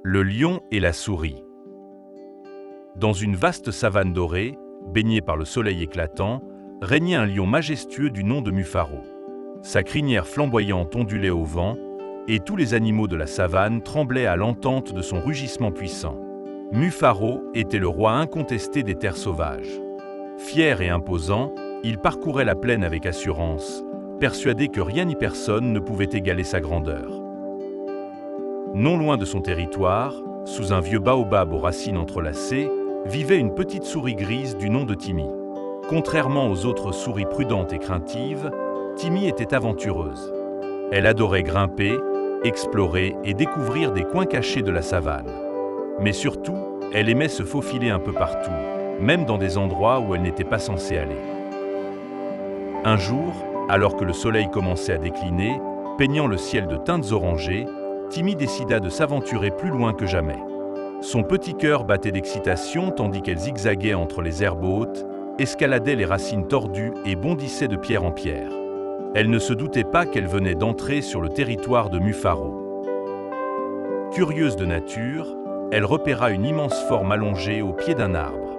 Le lion et la souris. Dans une vaste savane dorée, baignée par le soleil éclatant, régnait un lion majestueux du nom de Mufaro. Sa crinière flamboyante ondulait au vent, et tous les animaux de la savane tremblaient à l'entente de son rugissement puissant. Mufaro était le roi incontesté des terres sauvages. Fier et imposant, il parcourait la plaine avec assurance, persuadé que rien ni personne ne pouvait égaler sa grandeur. Non loin de son territoire, sous un vieux baobab aux racines entrelacées, vivait une petite souris grise du nom de Timmy. Contrairement aux autres souris prudentes et craintives, Timmy était aventureuse. Elle adorait grimper, explorer et découvrir des coins cachés de la savane. Mais surtout, elle aimait se faufiler un peu partout, même dans des endroits où elle n'était pas censée aller. Un jour, alors que le soleil commençait à décliner, peignant le ciel de teintes orangées, Timmy décida de s'aventurer plus loin que jamais. Son petit cœur battait d'excitation tandis qu'elle zigzaguait entre les herbes hautes, escaladait les racines tordues et bondissait de pierre en pierre. Elle ne se doutait pas qu'elle venait d'entrer sur le territoire de Mufaro. Curieuse de nature, elle repéra une immense forme allongée au pied d'un arbre.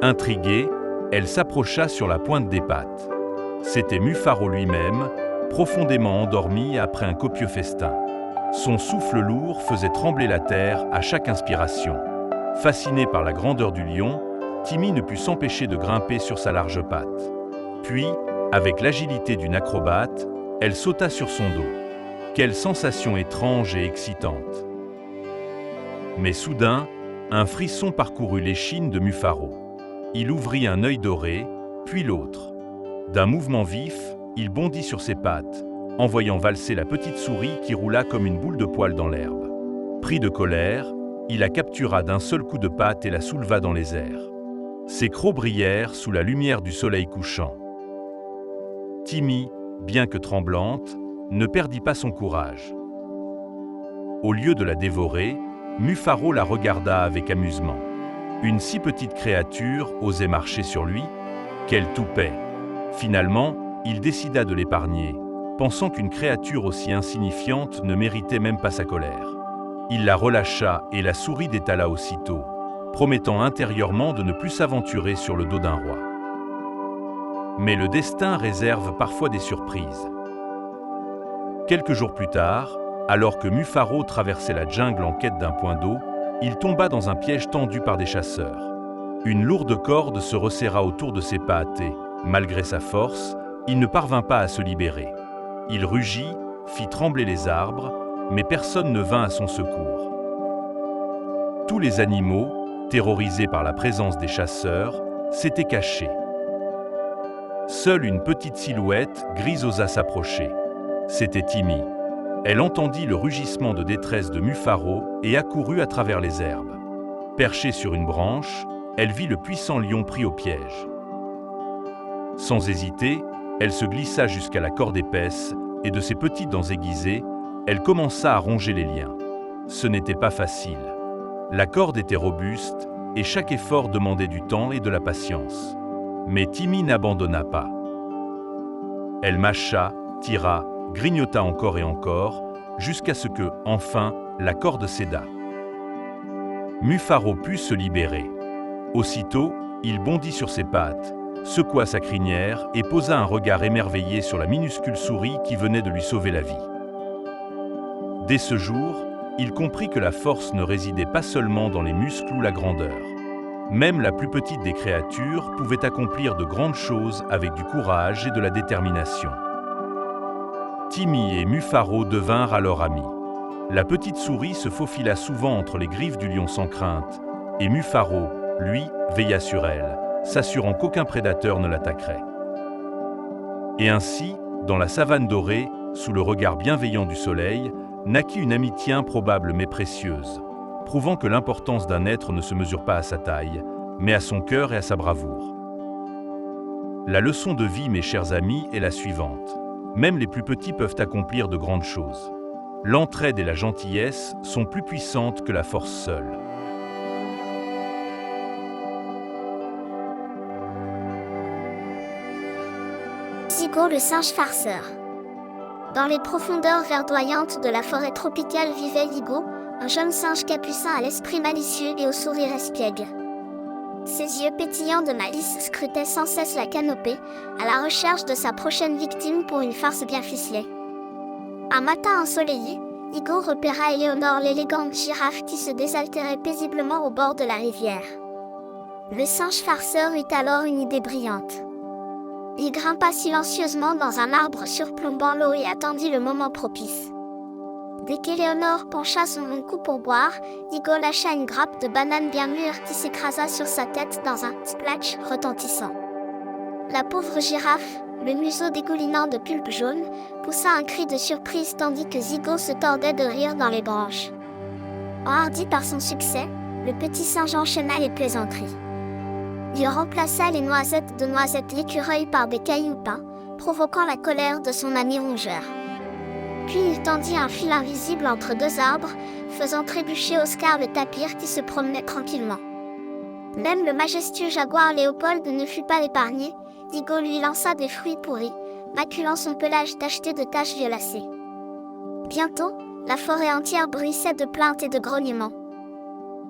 Intriguée, elle s'approcha sur la pointe des pattes. C'était Mufaro lui-même, profondément endormi après un copieux festin. Son souffle lourd faisait trembler la terre à chaque inspiration. Fascinée par la grandeur du lion, Timmy ne put s'empêcher de grimper sur sa large patte. Puis, avec l'agilité d'une acrobate, elle sauta sur son dos. Quelle sensation étrange et excitante! Mais soudain, un frisson parcourut l'échine de Mufaro. Il ouvrit un œil doré, puis l'autre. D'un mouvement vif, il bondit sur ses pattes, envoyant valser la petite souris qui roula comme une boule de poil dans l'herbe. Pris de colère, il la captura d'un seul coup de patte et la souleva dans les airs. Ses crocs brillèrent sous la lumière du soleil couchant. Timmy, bien que tremblante, ne perdit pas son courage. Au lieu de la dévorer, Mufaro la regarda avec amusement. Une si petite créature osait marcher sur lui? Quel toupet! Finalement, il décida de l'épargner, pensant qu'une créature aussi insignifiante ne méritait même pas sa colère. Il la relâcha et la souris détala aussitôt, promettant intérieurement de ne plus s'aventurer sur le dos d'un roi. Mais le destin réserve parfois des surprises. Quelques jours plus tard, alors que Mufaro traversait la jungle en quête d'un point d'eau, il tomba dans un piège tendu par des chasseurs. Une lourde corde se resserra autour de ses pattes et, malgré sa force, il ne parvint pas à se libérer. Il rugit, fit trembler les arbres, mais personne ne vint à son secours. Tous les animaux, terrorisés par la présence des chasseurs, s'étaient cachés. Seule une petite silhouette grise osa s'approcher. C'était Timmy. Elle entendit le rugissement de détresse de Mufaro et accourut à travers les herbes. Perchée sur une branche, elle vit le puissant lion pris au piège. Sans hésiter, elle se glissa jusqu'à la corde épaisse et de ses petites dents aiguisées, elle commença à ronger les liens. Ce n'était pas facile. La corde était robuste et chaque effort demandait du temps et de la patience. Mais Timmy n'abandonna pas. Elle mâcha, tira, grignota encore et encore, jusqu'à ce que, enfin, la corde céda. Mufaro put se libérer. Aussitôt, il bondit sur ses pattes, secoua sa crinière et posa un regard émerveillé sur la minuscule souris qui venait de lui sauver la vie. Dès ce jour, il comprit que la force ne résidait pas seulement dans les muscles ou la grandeur. Même la plus petite des créatures pouvait accomplir de grandes choses avec du courage et de la détermination. Timmy et Mufaro devinrent alors amis. La petite souris se faufila souvent entre les griffes du lion sans crainte, et Mufaro, lui, veilla sur elle, s'assurant qu'aucun prédateur ne l'attaquerait. Et ainsi, dans la savane dorée, sous le regard bienveillant du soleil, naquit une amitié improbable mais précieuse, prouvant que l'importance d'un être ne se mesure pas à sa taille, mais à son cœur et à sa bravoure. La leçon de vie, mes chers amis, est la suivante. Même les plus petits peuvent accomplir de grandes choses. L'entraide et la gentillesse sont plus puissantes que la force seule. Zigo le singe farceur. Dans les profondeurs verdoyantes de la forêt tropicale vivait Yigo, un jeune singe capucin à l'esprit malicieux et au sourire espiègle. Ses yeux pétillants de malice scrutaient sans cesse la canopée, à la recherche de sa prochaine victime pour une farce bien ficelée. Un matin ensoleillé, Igor repéra Éléonore, l'élégante girafe qui se désaltérait paisiblement au bord de la rivière. Le singe farceur eut alors une idée brillante. Il grimpa silencieusement dans un arbre surplombant l'eau et attendit le moment propice. Dès qu'Éléonore pencha son long cou pour boire, Igor lâcha une grappe de banane bien mûre qui s'écrasa sur sa tête dans un splash retentissant. La pauvre girafe, le museau dégoulinant de pulpe jaune, poussa un cri de surprise tandis que Zigo se tordait de rire dans les branches. Enhardi par son succès, le petit singe enchaîna les plaisanteries. Il remplaça les noisettes de Noisette l'écureuil par des cailloux peints, provoquant la colère de son ami rongeur. Puis il tendit un fil invisible entre deux arbres, faisant trébucher Oscar le tapir qui se promenait tranquillement. Même le majestueux jaguar Léopold ne fut pas épargné, Digo lui lança des fruits pourris, maculant son pelage tacheté de taches violacées. Bientôt, la forêt entière bruissait de plaintes et de grognements.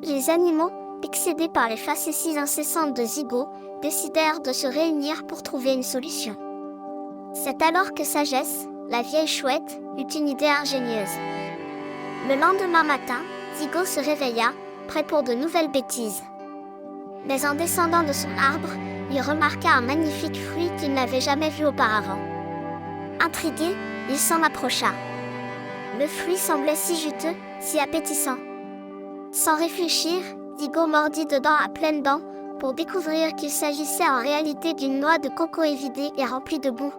Les animaux, excédés par les facéties incessantes de Zigo, décidèrent de se réunir pour trouver une solution. C'est alors que Sagesse, la vieille chouette, eut une idée ingénieuse. Le lendemain matin, Zigo se réveilla, prêt pour de nouvelles bêtises. Mais en descendant de son arbre, il remarqua un magnifique fruit qu'il n'avait jamais vu auparavant. Intrigué, il s'en approcha. Le fruit semblait si juteux, si appétissant. Sans réfléchir, Zigo mordit dedans à pleines dents, pour découvrir qu'il s'agissait en réalité d'une noix de coco évidée et remplie de boue.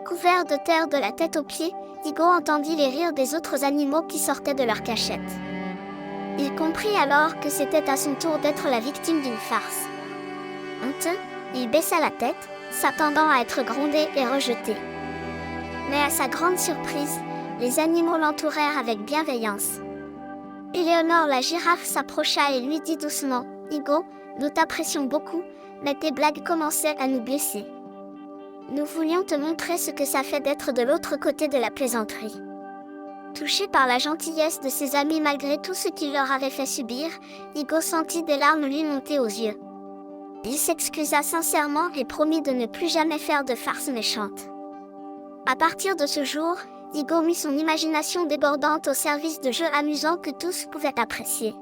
Couvert de terre de la tête aux pieds, Zigo entendit les rires des autres animaux qui sortaient de leur cachette. Il comprit alors que c'était à son tour d'être la victime d'une farce. Honteux, il baissa la tête, s'attendant à être grondé et rejeté. Mais à sa grande surprise, les animaux l'entourèrent avec bienveillance. Éléonore la girafe s'approcha et lui dit doucement « Igo, nous t'apprécions beaucoup, mais tes blagues commençaient à nous blesser. Nous voulions te montrer ce que ça fait d'être de l'autre côté de la plaisanterie. » Touché par la gentillesse de ses amis malgré tout ce qu'il leur avait fait subir, Igo sentit des larmes lui monter aux yeux. Il s'excusa sincèrement et promit de ne plus jamais faire de farces méchantes. À partir de ce jour, Igo mit son imagination débordante au service de jeux amusants que tous pouvaient apprécier.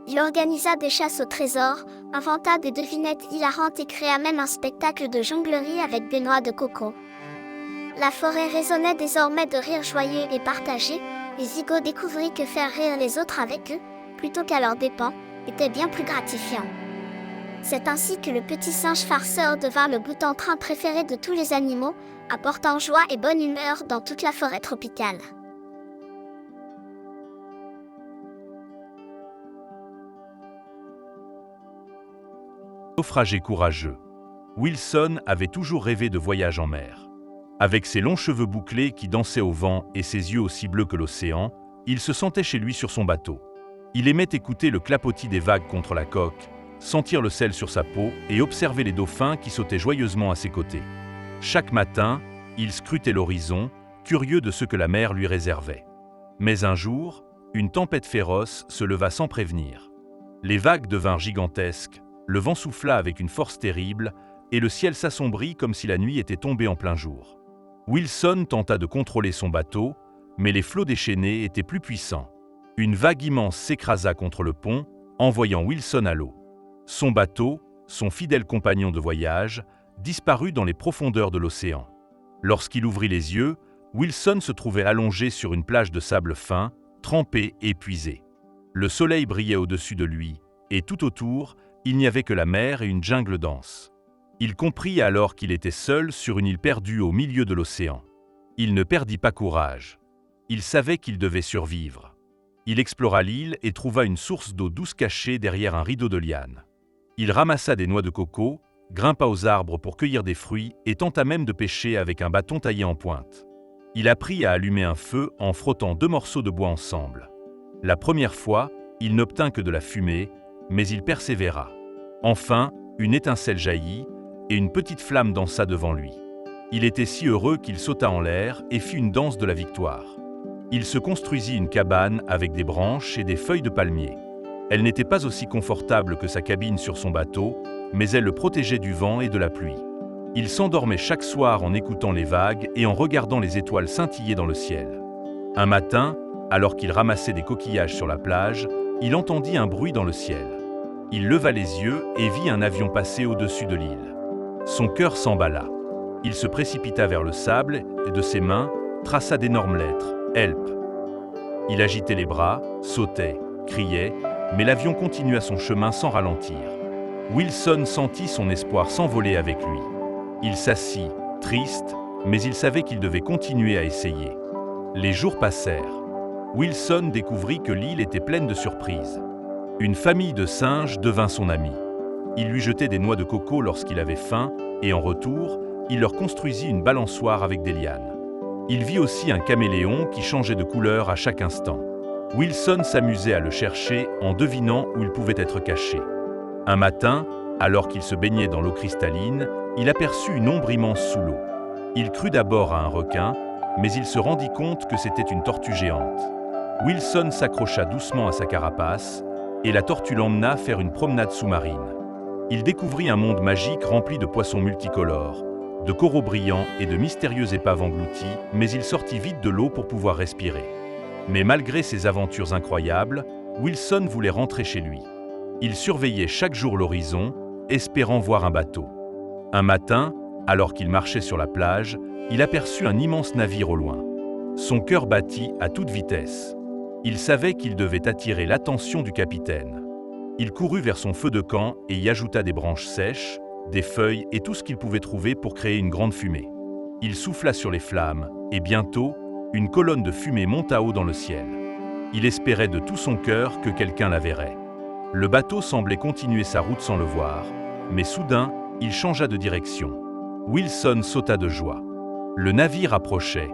Il organisa des chasses au trésor, inventa des devinettes hilarantes et créa même un spectacle de jonglerie avec des noix de coco. La forêt résonnait désormais de rires joyeux et partagés, et Zigo découvrit que faire rire les autres avec eux, plutôt qu'à leurs dépens, était bien plus gratifiant. C'est ainsi que le petit singe farceur devint le boute-en-train préféré de tous les animaux, apportant joie et bonne humeur dans toute la forêt tropicale. Naufragé courageux. Wilson avait toujours rêvé de voyage en mer. Avec ses longs cheveux bouclés qui dansaient au vent et ses yeux aussi bleus que l'océan, il se sentait chez lui sur son bateau. Il aimait écouter le clapotis des vagues contre la coque, sentir le sel sur sa peau et observer les dauphins qui sautaient joyeusement à ses côtés. Chaque matin, il scrutait l'horizon, curieux de ce que la mer lui réservait. Mais un jour, une tempête féroce se leva sans prévenir. Les vagues devinrent gigantesques, le vent souffla avec une force terrible et le ciel s'assombrit comme si la nuit était tombée en plein jour. Wilson tenta de contrôler son bateau, mais les flots déchaînés étaient plus puissants. Une vague immense s'écrasa contre le pont, envoyant Wilson à l'eau. Son bateau, son fidèle compagnon de voyage, disparut dans les profondeurs de l'océan. Lorsqu'il ouvrit les yeux, Wilson se trouvait allongé sur une plage de sable fin, trempé et épuisé. Le soleil brillait au-dessus de lui, et tout autour, il n'y avait que la mer et une jungle dense. Il comprit alors qu'il était seul sur une île perdue au milieu de l'océan. Il ne perdit pas courage. Il savait qu'il devait survivre. Il explora l'île et trouva une source d'eau douce cachée derrière un rideau de lianes. Il ramassa des noix de coco, grimpa aux arbres pour cueillir des fruits et tenta même de pêcher avec un bâton taillé en pointe. Il apprit à allumer un feu en frottant 2 morceaux de bois ensemble. La première fois, il n'obtint que de la fumée, mais il persévéra. Enfin, une étincelle jaillit et une petite flamme dansa devant lui. Il était si heureux qu'il sauta en l'air et fit une danse de la victoire. Il se construisit une cabane avec des branches et des feuilles de palmier. Elle n'était pas aussi confortable que sa cabine sur son bateau, mais elle le protégeait du vent et de la pluie. Il s'endormait chaque soir en écoutant les vagues et en regardant les étoiles scintiller dans le ciel. Un matin, alors qu'il ramassait des coquillages sur la plage, il entendit un bruit dans le ciel. Il leva les yeux et vit un avion passer au-dessus de l'île. Son cœur s'emballa. Il se précipita vers le sable et de ses mains traça d'énormes lettres « Help ». Il agitait les bras, sautait, criait, mais l'avion continua son chemin sans ralentir. Wilson sentit son espoir s'envoler avec lui. Il s'assit, triste, mais il savait qu'il devait continuer à essayer. Les jours passèrent. Wilson découvrit que l'île était pleine de surprises. Une famille de singes devint son ami. Il lui jetait des noix de coco lorsqu'il avait faim et en retour, il leur construisit une balançoire avec des lianes. Il vit aussi un caméléon qui changeait de couleur à chaque instant. Wilson s'amusait à le chercher en devinant où il pouvait être caché. Un matin, alors qu'il se baignait dans l'eau cristalline, il aperçut une ombre immense sous l'eau. Il crut d'abord à un requin, mais il se rendit compte que c'était une tortue géante. Wilson s'accrocha doucement à sa carapace et la tortue l'emmena faire une promenade sous-marine. Il découvrit un monde magique rempli de poissons multicolores, de coraux brillants et de mystérieux épaves englouties, mais il sortit vite de l'eau pour pouvoir respirer. Mais malgré ces aventures incroyables, Wilson voulait rentrer chez lui. Il surveillait chaque jour l'horizon, espérant voir un bateau. Un matin, alors qu'il marchait sur la plage, il aperçut un immense navire au loin. Son cœur battit à toute vitesse. Il savait qu'il devait attirer l'attention du capitaine. Il courut vers son feu de camp et y ajouta des branches sèches, des feuilles et tout ce qu'il pouvait trouver pour créer une grande fumée. Il souffla sur les flammes et bientôt, une colonne de fumée monta haut dans le ciel. Il espérait de tout son cœur que quelqu'un la verrait. Le bateau semblait continuer sa route sans le voir, mais soudain, il changea de direction. Wilson sauta de joie. Le navire approchait.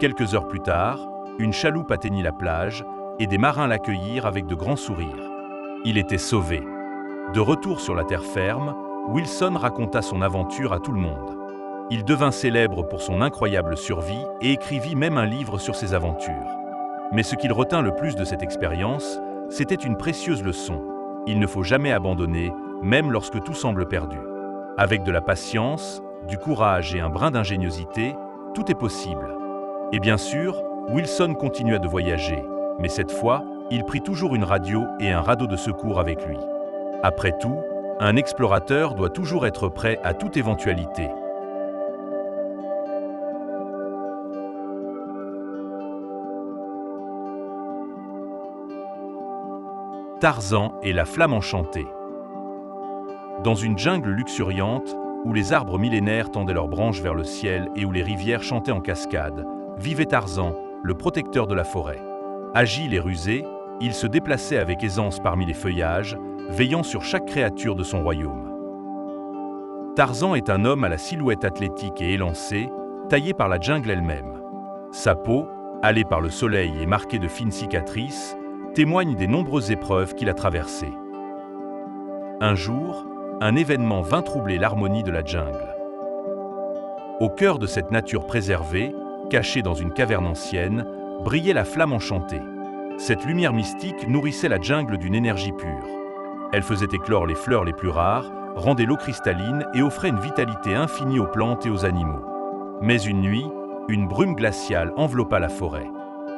Quelques heures plus tard, une chaloupe atteignit la plage et des marins l'accueillirent avec de grands sourires. Il était sauvé. De retour sur la terre ferme, Wilson raconta son aventure à tout le monde. Il devint célèbre pour son incroyable survie et écrivit même un livre sur ses aventures. Mais ce qu'il retint le plus de cette expérience, c'était une précieuse leçon. Il ne faut jamais abandonner, même lorsque tout semble perdu. Avec de la patience, du courage et un brin d'ingéniosité, tout est possible. Et bien sûr, Wilson continua de voyager, mais cette fois, il prit toujours une radio et un radeau de secours avec lui. Après tout, un explorateur doit toujours être prêt à toute éventualité. Tarzan et la flamme enchantée. Dans une jungle luxuriante, où les arbres millénaires tendaient leurs branches vers le ciel et où les rivières chantaient en cascade, vivait Tarzan, le protecteur de la forêt. Agile et rusé, il se déplaçait avec aisance parmi les feuillages, veillant sur chaque créature de son royaume. Tarzan est un homme à la silhouette athlétique et élancée, taillé par la jungle elle-même. Sa peau, hâlée par le soleil et marquée de fines cicatrices, témoigne des nombreuses épreuves qu'il a traversées. Un jour, un événement vint troubler l'harmonie de la jungle. Au cœur de cette nature préservée, cachée dans une caverne ancienne, brillait la flamme enchantée. Cette lumière mystique nourrissait la jungle d'une énergie pure. Elle faisait éclore les fleurs les plus rares, rendait l'eau cristalline et offrait une vitalité infinie aux plantes et aux animaux. Mais une nuit, une brume glaciale enveloppa la forêt.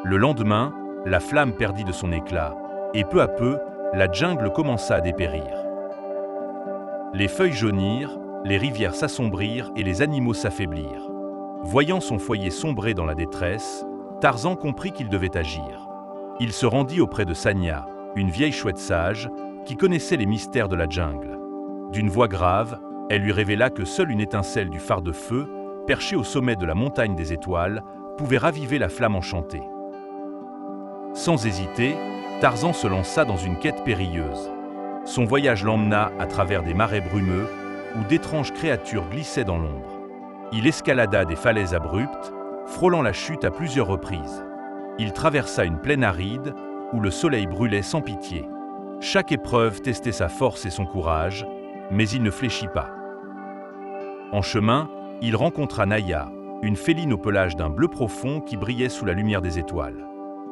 Le lendemain, la flamme perdit de son éclat, et peu à peu, la jungle commença à dépérir. Les feuilles jaunirent, les rivières s'assombrirent et les animaux s'affaiblirent. Voyant son foyer sombrer dans la détresse, Tarzan comprit qu'il devait agir. Il se rendit auprès de Sanya, une vieille chouette sage, qui connaissait les mystères de la jungle. D'une voix grave, elle lui révéla que seule une étincelle du phare de feu, perché au sommet de la montagne des étoiles, pouvait raviver la flamme enchantée. Sans hésiter, Tarzan se lança dans une quête périlleuse. Son voyage l'emmena à travers des marais brumeux, où d'étranges créatures glissaient dans l'ombre. Il escalada des falaises abruptes, frôlant la chute à plusieurs reprises. Il traversa une plaine aride, où le soleil brûlait sans pitié. Chaque épreuve testait sa force et son courage, mais il ne fléchit pas. En chemin, il rencontra Naya, une féline au pelage d'un bleu profond qui brillait sous la lumière des étoiles.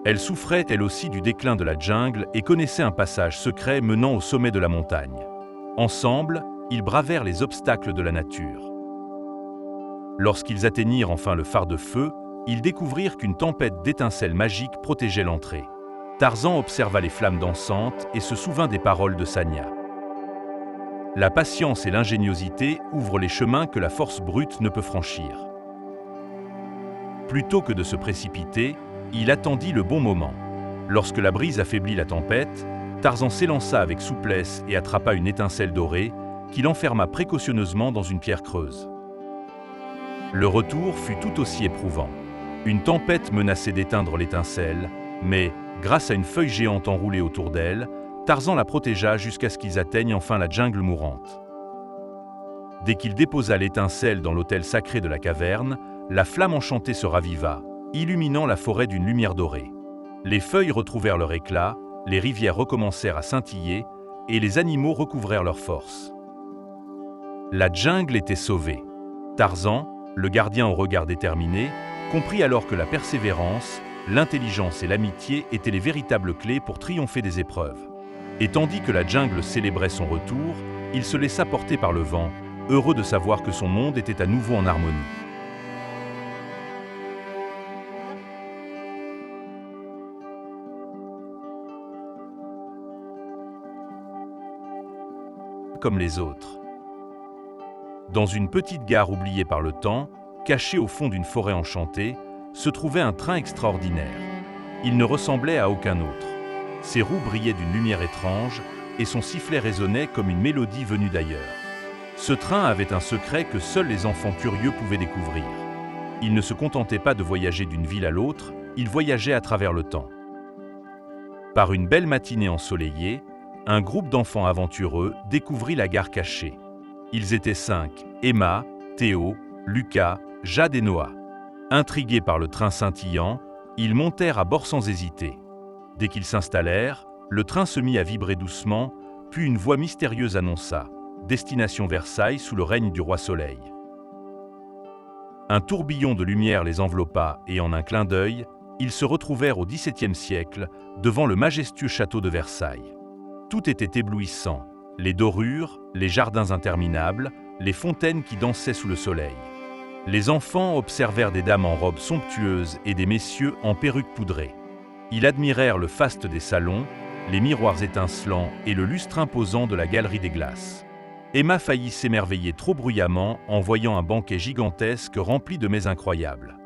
Elle souffrait elle aussi du déclin de la jungle et connaissait un passage secret menant au sommet de la montagne. Ensemble, ils bravèrent les obstacles de la nature. Lorsqu'ils atteignirent enfin le phare de feu, ils découvrirent qu'une tempête d'étincelles magiques protégeait l'entrée. Tarzan observa les flammes dansantes et se souvint des paroles de Sanya. La patience et l'ingéniosité ouvrent les chemins que la force brute ne peut franchir. Plutôt que de se précipiter, il attendit le bon moment. Lorsque la brise affaiblit la tempête, Tarzan s'élança avec souplesse et attrapa une étincelle dorée qu'il enferma précautionneusement dans une pierre creuse. Le retour fut tout aussi éprouvant. Une tempête menaçait d'éteindre l'étincelle, mais, grâce à une feuille géante enroulée autour d'elle, Tarzan la protégea jusqu'à ce qu'ils atteignent enfin la jungle mourante. Dès qu'il déposa l'étincelle dans l'autel sacré de la caverne, la flamme enchantée se raviva, illuminant la forêt d'une lumière dorée. Les feuilles retrouvèrent leur éclat, les rivières recommencèrent à scintiller et les animaux recouvrèrent leur force. La jungle était sauvée. Tarzan, le gardien au regard déterminé, comprit alors que la persévérance, l'intelligence et l'amitié étaient les véritables clés pour triompher des épreuves. Et tandis que la jungle célébrait son retour, il se laissa porter par le vent, heureux de savoir que son monde était à nouveau en harmonie. Comme les autres. Dans une petite gare oubliée par le temps, cachée au fond d'une forêt enchantée, se trouvait un train extraordinaire. Il ne ressemblait à aucun autre. Ses roues brillaient d'une lumière étrange et son sifflet résonnait comme une mélodie venue d'ailleurs. Ce train avait un secret que seuls les enfants curieux pouvaient découvrir. Il ne se contentait pas de voyager d'une ville à l'autre, il voyageait à travers le temps. Par une belle matinée ensoleillée, un groupe d'enfants aventureux découvrit la gare cachée. Ils étaient 5, Emma, Théo, Lucas, Jade et Noah. Intrigués par le train scintillant, ils montèrent à bord sans hésiter. Dès qu'ils s'installèrent, le train se mit à vibrer doucement, puis une voix mystérieuse annonça « Destination Versailles sous le règne du roi Soleil ». Un tourbillon de lumière les enveloppa et en un clin d'œil, ils se retrouvèrent au XVIIe siècle devant le majestueux château de Versailles. Tout était éblouissant, les dorures, les jardins interminables, les fontaines qui dansaient sous le soleil. Les enfants observèrent des dames en robes somptueuses et des messieurs en perruques poudrées. Ils admirèrent le faste des salons, les miroirs étincelants et le lustre imposant de la galerie des glaces. Emma faillit s'émerveiller trop bruyamment en voyant un banquet gigantesque rempli de mets incroyables.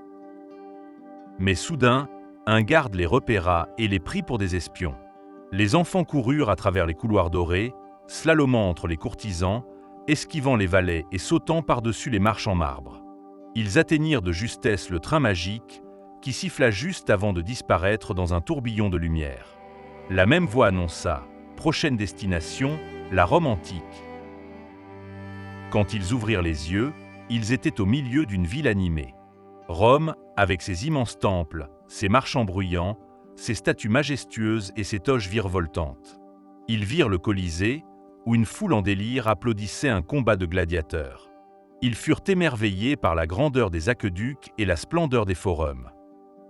Mais soudain, un garde les repéra et les prit pour des espions. Les enfants coururent à travers les couloirs dorés, slalomant entre les courtisans, esquivant les valets et sautant par-dessus les marches en marbre. Ils atteignirent de justesse le train magique, qui siffla juste avant de disparaître dans un tourbillon de lumière. La même voix annonça « Prochaine destination, la Rome antique ». Quand ils ouvrirent les yeux, ils étaient au milieu d'une ville animée. Rome, avec ses immenses temples, ses marchands bruyants, ses statues majestueuses et ses toges virevoltantes. Ils virent le Colisée, où une foule en délire applaudissait un combat de gladiateurs. Ils furent émerveillés par la grandeur des aqueducs et la splendeur des forums.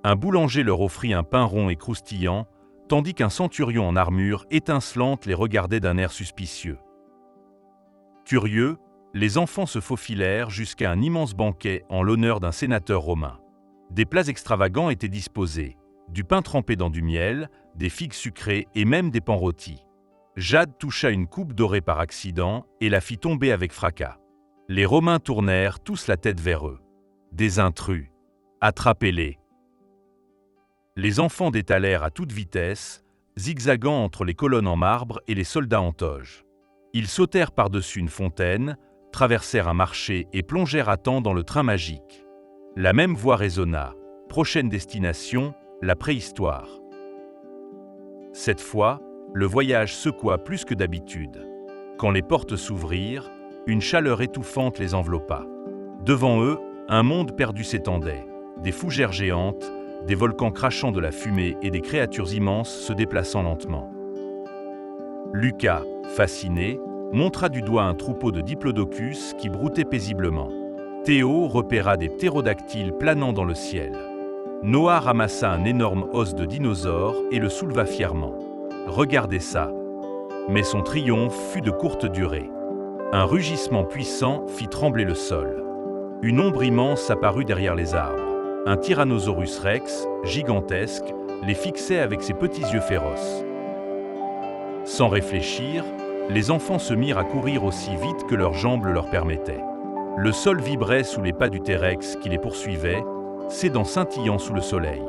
Un boulanger leur offrit un pain rond et croustillant, tandis qu'un centurion en armure étincelante les regardait d'un air suspicieux. Curieux, les enfants se faufilèrent jusqu'à un immense banquet en l'honneur d'un sénateur romain. Des plats extravagants étaient disposés, du pain trempé dans du miel, des figues sucrées et même des pans rôtis. Jade toucha une coupe dorée par accident et la fit tomber avec fracas. Les Romains tournèrent tous la tête vers eux. Des intrus. Attrapez-les. Les enfants détalèrent à toute vitesse, zigzagant entre les colonnes en marbre et les soldats en toge. Ils sautèrent par-dessus une fontaine, traversèrent un marché et plongèrent à temps dans le train magique. La même voix résonna. Prochaine destination, la préhistoire. Cette fois, le voyage secoua plus que d'habitude. Quand les portes s'ouvrirent, une chaleur étouffante les enveloppa. Devant eux, un monde perdu s'étendait. Des fougères géantes, des volcans crachant de la fumée et des créatures immenses se déplaçant lentement. Lucas, fasciné, montra du doigt un troupeau de diplodocus qui broutait paisiblement. Théo repéra des ptérodactyles planant dans le ciel. Noah ramassa un énorme os de dinosaure et le souleva fièrement. « Regardez ça !» Mais son triomphe fut de courte durée. Un rugissement puissant fit trembler le sol. Une ombre immense apparut derrière les arbres. Un Tyrannosaurus rex, gigantesque, les fixait avec ses petits yeux féroces. Sans réfléchir, les enfants se mirent à courir aussi vite que leurs jambes le leur permettaient. Le sol vibrait sous les pas du T-Rex qui les poursuivait, ses dents scintillant sous le soleil.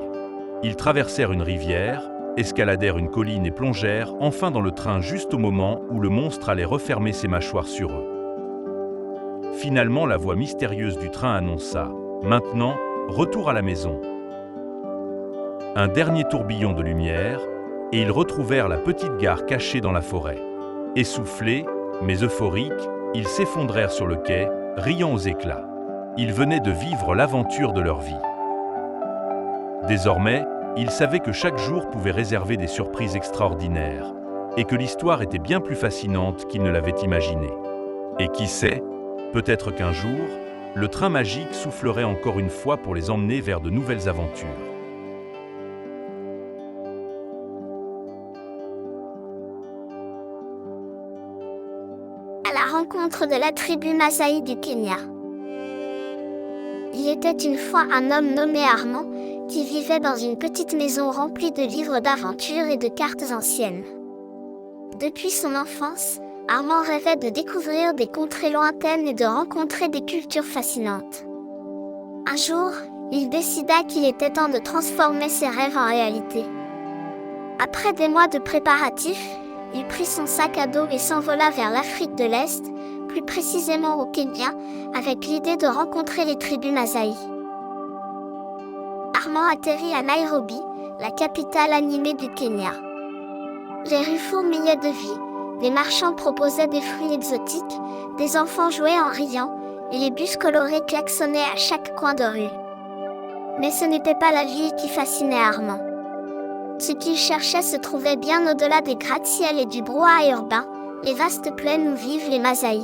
Ils traversèrent une rivière, escaladèrent une colline et plongèrent enfin dans le train juste au moment où le monstre allait refermer ses mâchoires sur eux. Finalement, la voix mystérieuse du train annonça « Maintenant, retour à la maison ». Un dernier tourbillon de lumière, et ils retrouvèrent la petite gare cachée dans la forêt. Essoufflés, mais euphoriques, ils s'effondraient sur le quai, riant aux éclats. Ils venaient de vivre l'aventure de leur vie. Désormais, ils savaient que chaque jour pouvait réserver des surprises extraordinaires, et que l'histoire était bien plus fascinante qu'ils ne l'avaient imaginé. Et qui sait, peut-être qu'un jour, le train magique soufflerait encore une fois pour les emmener vers de nouvelles aventures. À la rencontre de la tribu Maasai du Kenya. Il était une fois un homme nommé Armand, qui vivait dans une petite maison remplie de livres d'aventures et de cartes anciennes. Depuis son enfance, Armand rêvait de découvrir des contrées lointaines et de rencontrer des cultures fascinantes. Un jour, il décida qu'il était temps de transformer ses rêves en réalité. Après des mois de préparatifs, il prit son sac à dos et s'envola vers l'Afrique de l'Est, plus précisément au Kenya, avec l'idée de rencontrer les tribus Maasai. Armand atterrit à Nairobi, la capitale animée du Kenya. Les rues fourmillaient de vie, les marchands proposaient des fruits exotiques, des enfants jouaient en riant, et les bus colorés klaxonnaient à chaque coin de rue. Mais ce n'était pas la ville qui fascinait Armand. Ce qu'il cherchait se trouvait bien au-delà des gratte-ciel et du brouhaha urbain, les vastes plaines où vivent les Maasai.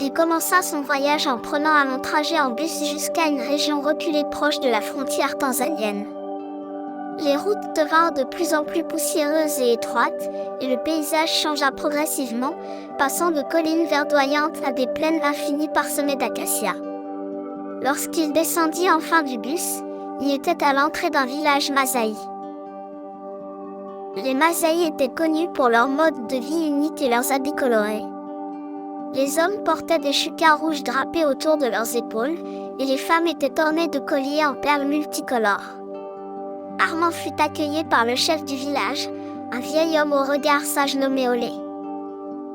Il commença son voyage en prenant un long trajet en bus jusqu'à une région reculée proche de la frontière tanzanienne. Les routes devinrent de plus en plus poussiéreuses et étroites, et le paysage changea progressivement, passant de collines verdoyantes à des plaines infinies parsemées d'acacias. Lorsqu'il descendit enfin du bus, il était à l'entrée d'un village Maasai. Les Maasai étaient connus pour leur mode de vie unique et leurs habits colorés. Les hommes portaient des shukas rouges drapés autour de leurs épaules, et les femmes étaient ornées de colliers en perles multicolores. Armand fut accueilli par le chef du village, un vieil homme au regard sage nommé Olé.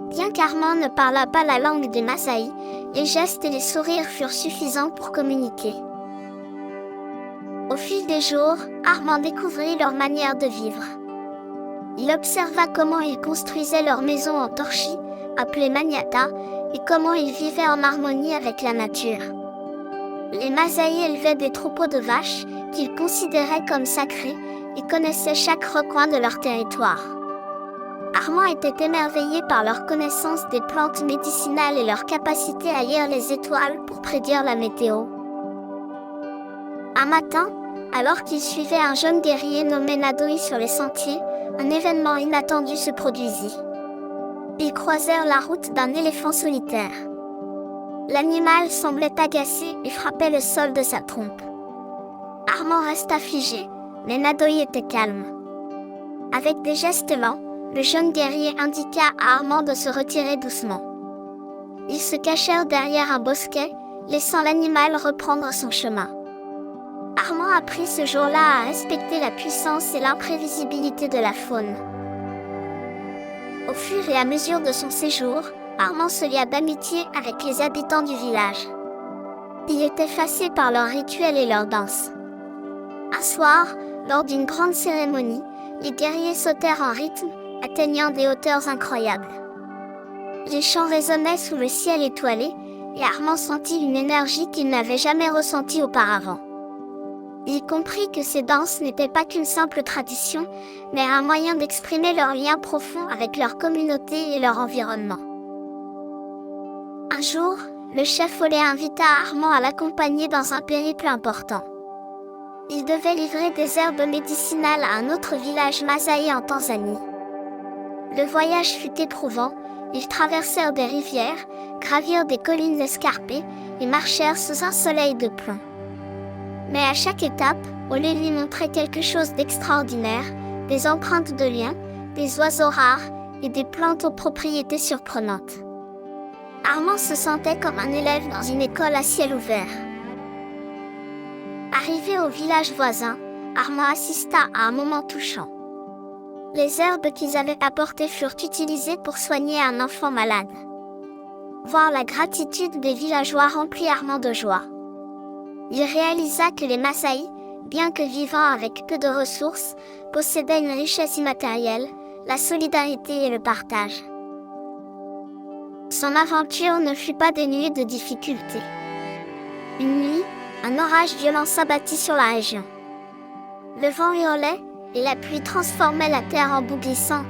Bien qu'Armand ne parlât pas la langue des Maasai, les gestes et les sourires furent suffisants pour communiquer. Au fil des jours, Armand découvrit leur manière de vivre. Il observa comment ils construisaient leur maison en torchis, appelée Maniata, et comment ils vivaient en harmonie avec la nature. Les Maasai élevaient des troupeaux de vaches, qu'ils considéraient comme sacrés, et connaissaient chaque recoin de leur territoire. Armand était émerveillé par leur connaissance des plantes médicinales et leur capacité à lire les étoiles pour prédire la météo. Un matin, alors qu'il suivait un jeune guerrier nommé Nadoi sur les sentiers, un événement inattendu se produisit. Ils croisèrent la route d'un éléphant solitaire. L'animal semblait agacé et frappait le sol de sa trompe. Armand resta figé, mais Nadoi était calme. Avec des gestes lents, le jeune guerrier indiqua à Armand de se retirer doucement. Ils se cachèrent derrière un bosquet, laissant l'animal reprendre son chemin. Armand apprit ce jour-là à respecter la puissance et l'imprévisibilité de la faune. Au fur et à mesure de son séjour, Armand se lia d'amitié avec les habitants du village. Il était fasciné par leurs rituels et leurs danses. Un soir, lors d'une grande cérémonie, les guerriers sautèrent en rythme, atteignant des hauteurs incroyables. Les chants résonnaient sous le ciel étoilé, et Armand sentit une énergie qu'il n'avait jamais ressentie auparavant. Il comprit que ces danses n'étaient pas qu'une simple tradition, mais un moyen d'exprimer leur lien profond avec leur communauté et leur environnement. Un jour, le chef Olé invita Armand à l'accompagner dans un périple important. Ils devaient livrer des herbes médicinales à un autre village Masaï en Tanzanie. Le voyage fut éprouvant, ils traversèrent des rivières, gravirent des collines escarpées et marchèrent sous un soleil de plomb. Mais à chaque étape, Olé lui montrait quelque chose d'extraordinaire, des empreintes de liens, des oiseaux rares et des plantes aux propriétés surprenantes. Armand se sentait comme un élève dans une école à ciel ouvert. Arrivé au village voisin, Armand assista à un moment touchant. Les herbes qu'ils avaient apportées furent utilisées pour soigner un enfant malade. Voir la gratitude des villageois remplit Armand de joie. Il réalisa que les Masaï, bien que vivant avec peu de ressources, possédaient une richesse immatérielle, la solidarité et le partage. Son aventure ne fut pas dénuée de difficultés. Une nuit, un orage violent s'abattit sur la région. Le vent hurlait, et la pluie transformait la terre en boue glissante.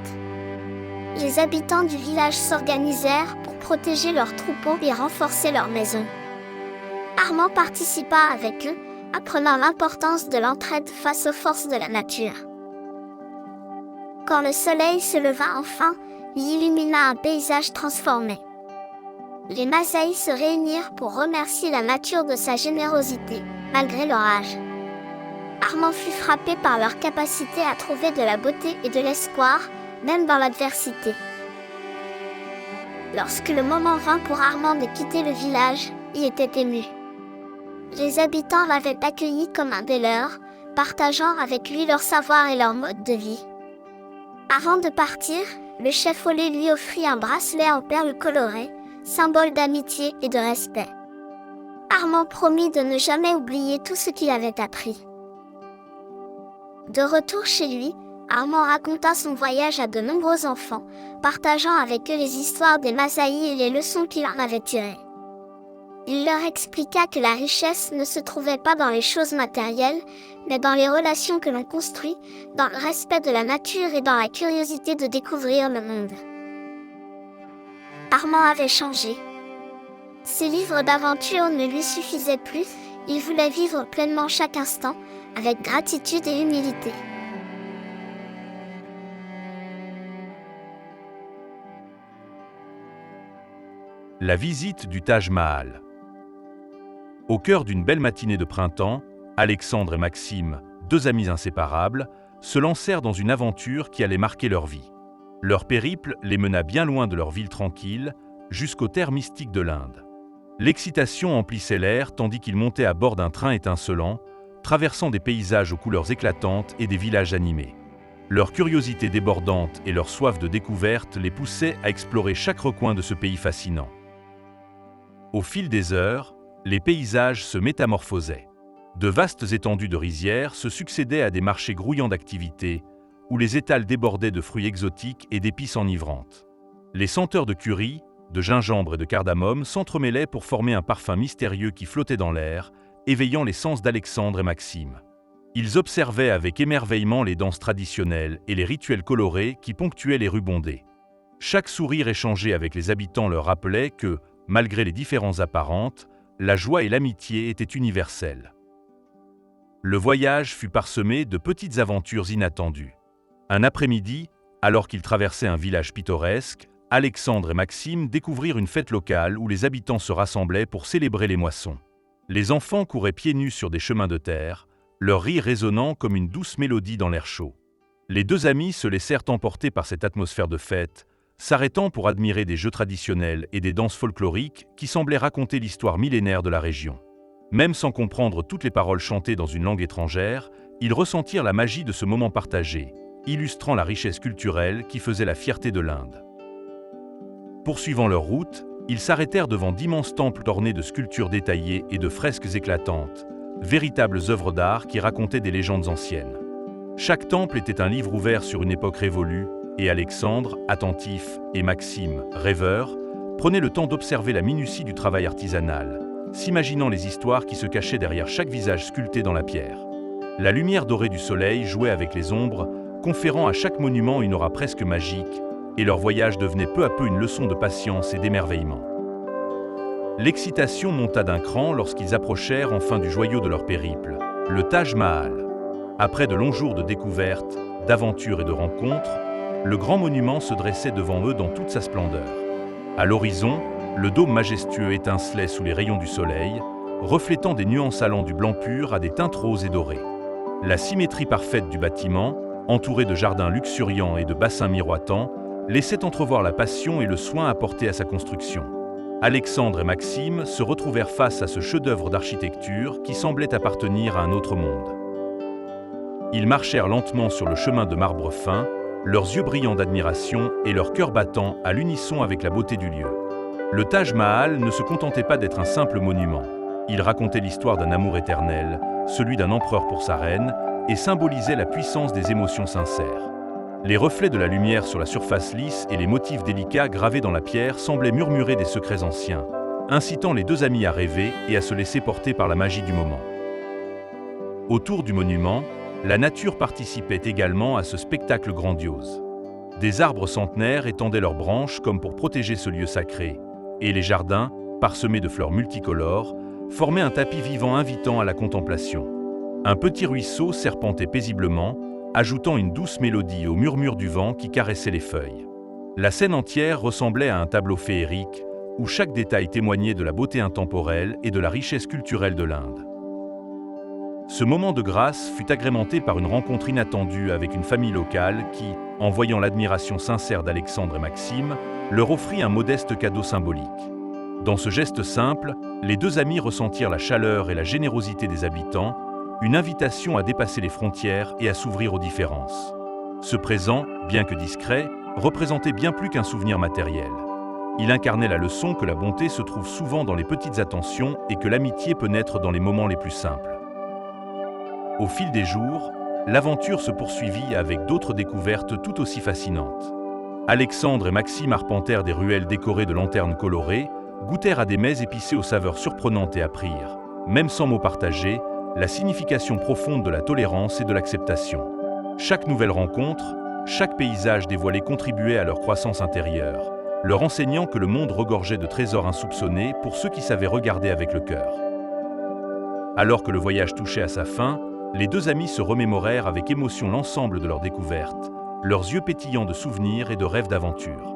Les habitants du village s'organisèrent pour protéger leurs troupeaux et renforcer leurs maisons. Armand participa avec eux, apprenant l'importance de l'entraide face aux forces de la nature. Quand le soleil se leva enfin, il illumina un paysage transformé. Les Masaï se réunirent pour remercier la nature de sa générosité, malgré leur âge. Armand fut frappé par leur capacité à trouver de la beauté et de l'espoir, même dans l'adversité. Lorsque le moment vint pour Armand de quitter le village, il était ému. Les habitants l'avaient accueilli comme un des leurs, partageant avec lui leur savoir et leur mode de vie. Avant de partir, le chef Olé lui offrit un bracelet en perles colorées, symbole d'amitié et de respect. Armand promit de ne jamais oublier tout ce qu'il avait appris. De retour chez lui, Armand raconta son voyage à de nombreux enfants, partageant avec eux les histoires des Masaï et les leçons qu'il en avait tirées. Il leur expliqua que la richesse ne se trouvait pas dans les choses matérielles, mais dans les relations que l'on construit, dans le respect de la nature et dans la curiosité de découvrir le monde. Armand avait changé. Ses livres d'aventure ne lui suffisaient plus, il voulait vivre pleinement chaque instant, avec gratitude et humilité. La visite du Taj Mahal. Au cœur d'une belle matinée de printemps, Alexandre et Maxime, deux amis inséparables, se lancèrent dans une aventure qui allait marquer leur vie. Leur périple les mena bien loin de leur ville tranquille, jusqu'aux terres mystiques de l'Inde. L'excitation emplissait l'air tandis qu'ils montaient à bord d'un train étincelant, traversant des paysages aux couleurs éclatantes et des villages animés. Leur curiosité débordante et leur soif de découverte les poussaient à explorer chaque recoin de ce pays fascinant. Au fil des heures, les paysages se métamorphosaient. De vastes étendues de rizières se succédaient à des marchés grouillants d'activités, où les étals débordaient de fruits exotiques et d'épices enivrantes. Les senteurs de curry, de gingembre et de cardamome s'entremêlaient pour former un parfum mystérieux qui flottait dans l'air, éveillant les sens d'Alexandre et Maxime. Ils observaient avec émerveillement les danses traditionnelles et les rituels colorés qui ponctuaient les rues bondées. Chaque sourire échangé avec les habitants leur rappelait que, malgré les différences apparentes, la joie et l'amitié étaient universelles. Le voyage fut parsemé de petites aventures inattendues. Un après-midi, alors qu'ils traversaient un village pittoresque, Alexandre et Maxime découvrirent une fête locale où les habitants se rassemblaient pour célébrer les moissons. Les enfants couraient pieds nus sur des chemins de terre, leur rire résonnant comme une douce mélodie dans l'air chaud. Les deux amis se laissèrent emporter par cette atmosphère de fête, s'arrêtant pour admirer des jeux traditionnels et des danses folkloriques qui semblaient raconter l'histoire millénaire de la région. Même sans comprendre toutes les paroles chantées dans une langue étrangère, ils ressentirent la magie de ce moment partagé, illustrant la richesse culturelle qui faisait la fierté de l'Inde. Poursuivant leur route, ils s'arrêtèrent devant d'immenses temples ornés de sculptures détaillées et de fresques éclatantes, véritables œuvres d'art qui racontaient des légendes anciennes. Chaque temple était un livre ouvert sur une époque révolue, et Alexandre, attentif, et Maxime, rêveur, prenaient le temps d'observer la minutie du travail artisanal, s'imaginant les histoires qui se cachaient derrière chaque visage sculpté dans la pierre. La lumière dorée du soleil jouait avec les ombres, conférant à chaque monument une aura presque magique, et leur voyage devenait peu à peu une leçon de patience et d'émerveillement. L'excitation monta d'un cran lorsqu'ils approchèrent enfin du joyau de leur périple, le Taj Mahal. Après de longs jours de découvertes, d'aventures et de rencontres, le grand monument se dressait devant eux dans toute sa splendeur. À l'horizon, le dôme majestueux étincelait sous les rayons du soleil, reflétant des nuances allant du blanc pur à des teintes roses et dorées. La symétrie parfaite du bâtiment, entouré de jardins luxuriants et de bassins miroitants, laissait entrevoir la passion et le soin apportés à sa construction. Alexandre et Maxime se retrouvèrent face à ce chef-d'œuvre d'architecture qui semblait appartenir à un autre monde. Ils marchèrent lentement sur le chemin de marbre fin, leurs yeux brillants d'admiration et leur cœur battant à l'unisson avec la beauté du lieu. Le Taj Mahal ne se contentait pas d'être un simple monument. Il racontait l'histoire d'un amour éternel, celui d'un empereur pour sa reine, et symbolisait la puissance des émotions sincères. Les reflets de la lumière sur la surface lisse et les motifs délicats gravés dans la pierre semblaient murmurer des secrets anciens, incitant les deux amis à rêver et à se laisser porter par la magie du moment. Autour du monument, la nature participait également à ce spectacle grandiose. Des arbres centenaires étendaient leurs branches comme pour protéger ce lieu sacré, et les jardins, parsemés de fleurs multicolores, formaient un tapis vivant invitant à la contemplation. Un petit ruisseau serpentait paisiblement, ajoutant une douce mélodie au murmure du vent qui caressait les feuilles. La scène entière ressemblait à un tableau féerique, où chaque détail témoignait de la beauté intemporelle et de la richesse culturelle de l'Inde. Ce moment de grâce fut agrémenté par une rencontre inattendue avec une famille locale qui, en voyant l'admiration sincère d'Alexandre et Maxime, leur offrit un modeste cadeau symbolique. Dans ce geste simple, les deux amis ressentirent la chaleur et la générosité des habitants, une invitation à dépasser les frontières et à s'ouvrir aux différences. Ce présent, bien que discret, représentait bien plus qu'un souvenir matériel. Il incarnait la leçon que la bonté se trouve souvent dans les petites attentions et que l'amitié peut naître dans les moments les plus simples. Au fil des jours, l'aventure se poursuivit avec d'autres découvertes tout aussi fascinantes. Alexandre et Maxime arpentèrent des ruelles décorées de lanternes colorées, goûtèrent à des mets épicés aux saveurs surprenantes et apprirent, même sans mots partagés, la signification profonde de la tolérance et de l'acceptation. Chaque nouvelle rencontre, chaque paysage dévoilé contribuait à leur croissance intérieure, leur enseignant que le monde regorgeait de trésors insoupçonnés pour ceux qui savaient regarder avec le cœur. Alors que le voyage touchait à sa fin, les deux amis se remémorèrent avec émotion l'ensemble de leurs découvertes, leurs yeux pétillants de souvenirs et de rêves d'aventure.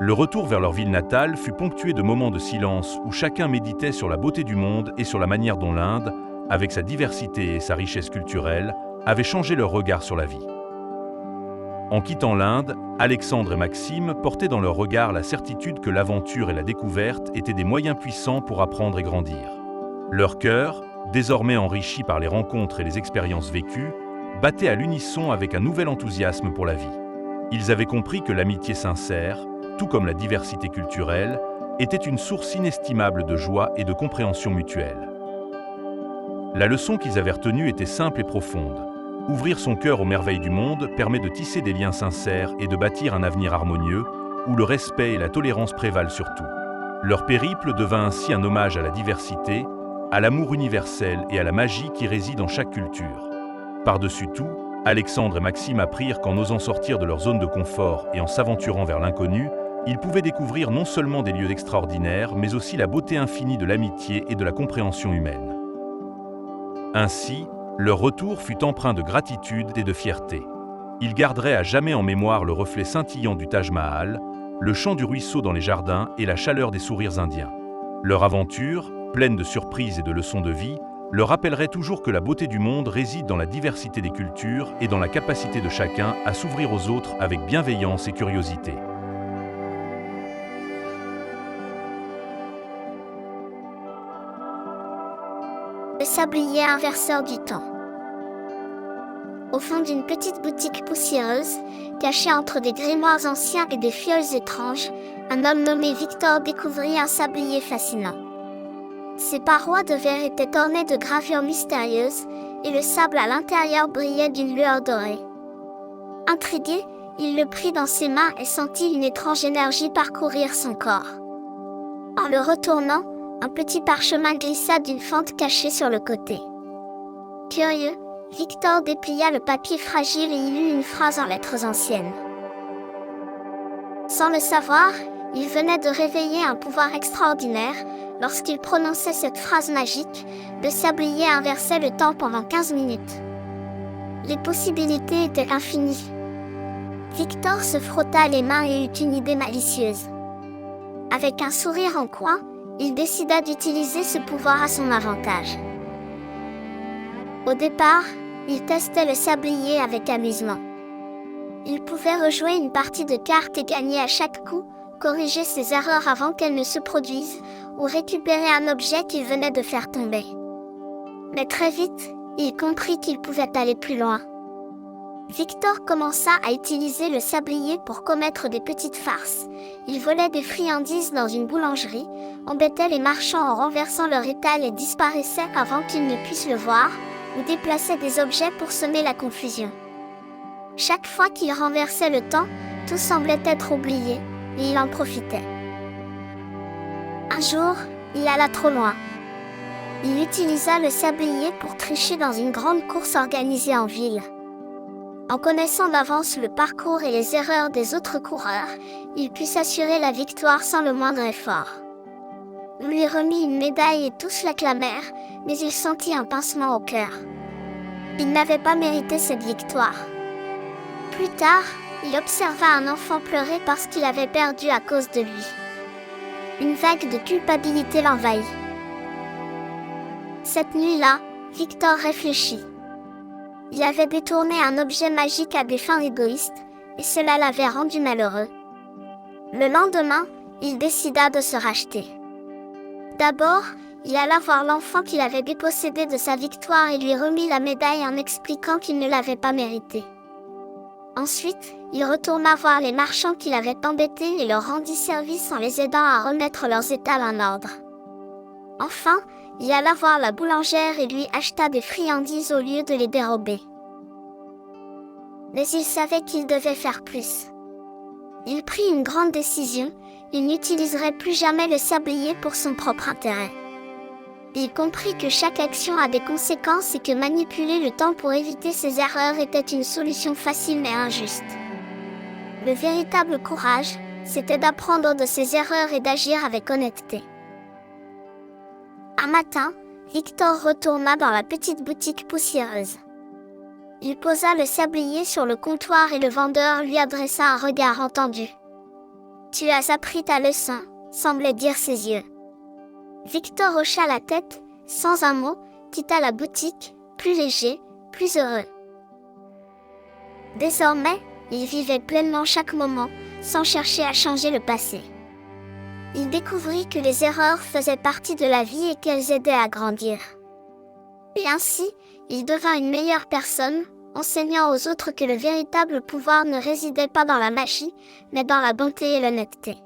Le retour vers leur ville natale fut ponctué de moments de silence où chacun méditait sur la beauté du monde et sur la manière dont l'Inde, avec sa diversité et sa richesse culturelle, avait changé leur regard sur la vie. En quittant l'Inde, Alexandre et Maxime portaient dans leur regard la certitude que l'aventure et la découverte étaient des moyens puissants pour apprendre et grandir. Leur cœur, désormais enrichi par les rencontres et les expériences vécues, battait à l'unisson avec un nouvel enthousiasme pour la vie. Ils avaient compris que l'amitié sincère, tout comme la diversité culturelle, était une source inestimable de joie et de compréhension mutuelle. La leçon qu'ils avaient retenue était simple et profonde. Ouvrir son cœur aux merveilles du monde permet de tisser des liens sincères et de bâtir un avenir harmonieux, où le respect et la tolérance prévalent sur tout. Leur périple devint ainsi un hommage à la diversité, à l'amour universel et à la magie qui réside en chaque culture. Par-dessus tout, Alexandre et Maxime apprirent qu'en osant sortir de leur zone de confort et en s'aventurant vers l'inconnu, ils pouvaient découvrir non seulement des lieux extraordinaires, mais aussi la beauté infinie de l'amitié et de la compréhension humaine. Ainsi, leur retour fut empreint de gratitude et de fierté. Ils garderaient à jamais en mémoire le reflet scintillant du Taj Mahal, le chant du ruisseau dans les jardins et la chaleur des sourires indiens. Leur aventure, pleine de surprises et de leçons de vie, leur rappellerait toujours que la beauté du monde réside dans la diversité des cultures et dans la capacité de chacun à s'ouvrir aux autres avec bienveillance et curiosité. Le sablier inverseur du temps. Au fond d'une petite boutique poussiéreuse, cachée entre des grimoires anciens et des fioles étranges, un homme nommé Victor découvrit un sablier fascinant. Ses parois de verre étaient ornées de gravures mystérieuses, et le sable à l'intérieur brillait d'une lueur dorée. Intrigué, il le prit dans ses mains et sentit une étrange énergie parcourir son corps. En le retournant, un petit parchemin glissa d'une fente cachée sur le côté. Curieux, Victor déplia le papier fragile et y lut une phrase en lettres anciennes. Sans le savoir, Il venait de réveiller un pouvoir extraordinaire. Lorsqu'il prononçait cette phrase magique, le sablier inversait le temps pendant 15 minutes. Les possibilités étaient infinies. Victor se frotta les mains et eut une idée malicieuse. Avec un sourire en coin, il décida d'utiliser ce pouvoir à son avantage. Au départ, il testait le sablier avec amusement. Il pouvait rejouer une partie de cartes et gagner à chaque coup, corriger ses erreurs avant qu'elles ne se produisent, ou récupérer un objet qu'il venait de faire tomber. Mais très vite, il comprit qu'il pouvait aller plus loin. Victor commença à utiliser le sablier pour commettre des petites farces. Il volait des friandises dans une boulangerie, embêtait les marchands en renversant leur étal et disparaissait avant qu'ils ne puissent le voir, ou déplaçait des objets pour semer la confusion. Chaque fois qu'il renversait le temps, tout semblait être oublié, et il en profitait. Un jour, il alla trop loin. Il utilisa le sablier pour tricher dans une grande course organisée en ville. En connaissant d'avance le parcours et les erreurs des autres coureurs, il put s'assurer la victoire sans le moindre effort. On lui remit une médaille et tous l'acclamèrent, mais il sentit un pincement au cœur. Il n'avait pas mérité cette victoire. Plus tard, il observa un enfant pleurer parce qu'il avait perdu à cause de lui. Une vague de culpabilité l'envahit. Cette nuit-là, Victor réfléchit. Il avait détourné un objet magique à des fins égoïstes, et cela l'avait rendu malheureux. Le lendemain, il décida de se racheter. D'abord, il alla voir l'enfant qu'il avait dépossédé de sa victoire et lui remit la médaille en expliquant qu'il ne l'avait pas méritée. Ensuite, il retourna voir les marchands qu'il avait embêtés et leur rendit service en les aidant à remettre leurs étals en ordre. Enfin, il alla voir la boulangère et lui acheta des friandises au lieu de les dérober. Mais il savait qu'il devait faire plus. Il prit une grande décision, il n'utiliserait plus jamais le sablier pour son propre intérêt. Il comprit que chaque action a des conséquences et que manipuler le temps pour éviter ses erreurs était une solution facile mais injuste. Le véritable courage, c'était d'apprendre de ses erreurs et d'agir avec honnêteté. Un matin, Victor retourna dans la petite boutique poussiéreuse. Il posa le sablier sur le comptoir et le vendeur lui adressa un regard entendu. « Tu as appris ta leçon », semblait dire ses yeux. Victor hocha la tête, sans un mot, quitta la boutique, plus léger, plus heureux. Désormais, il vivait pleinement chaque moment, sans chercher à changer le passé. Il découvrit que les erreurs faisaient partie de la vie et qu'elles aidaient à grandir. Et ainsi, il devint une meilleure personne, enseignant aux autres que le véritable pouvoir ne résidait pas dans la magie, mais dans la bonté et l'honnêteté.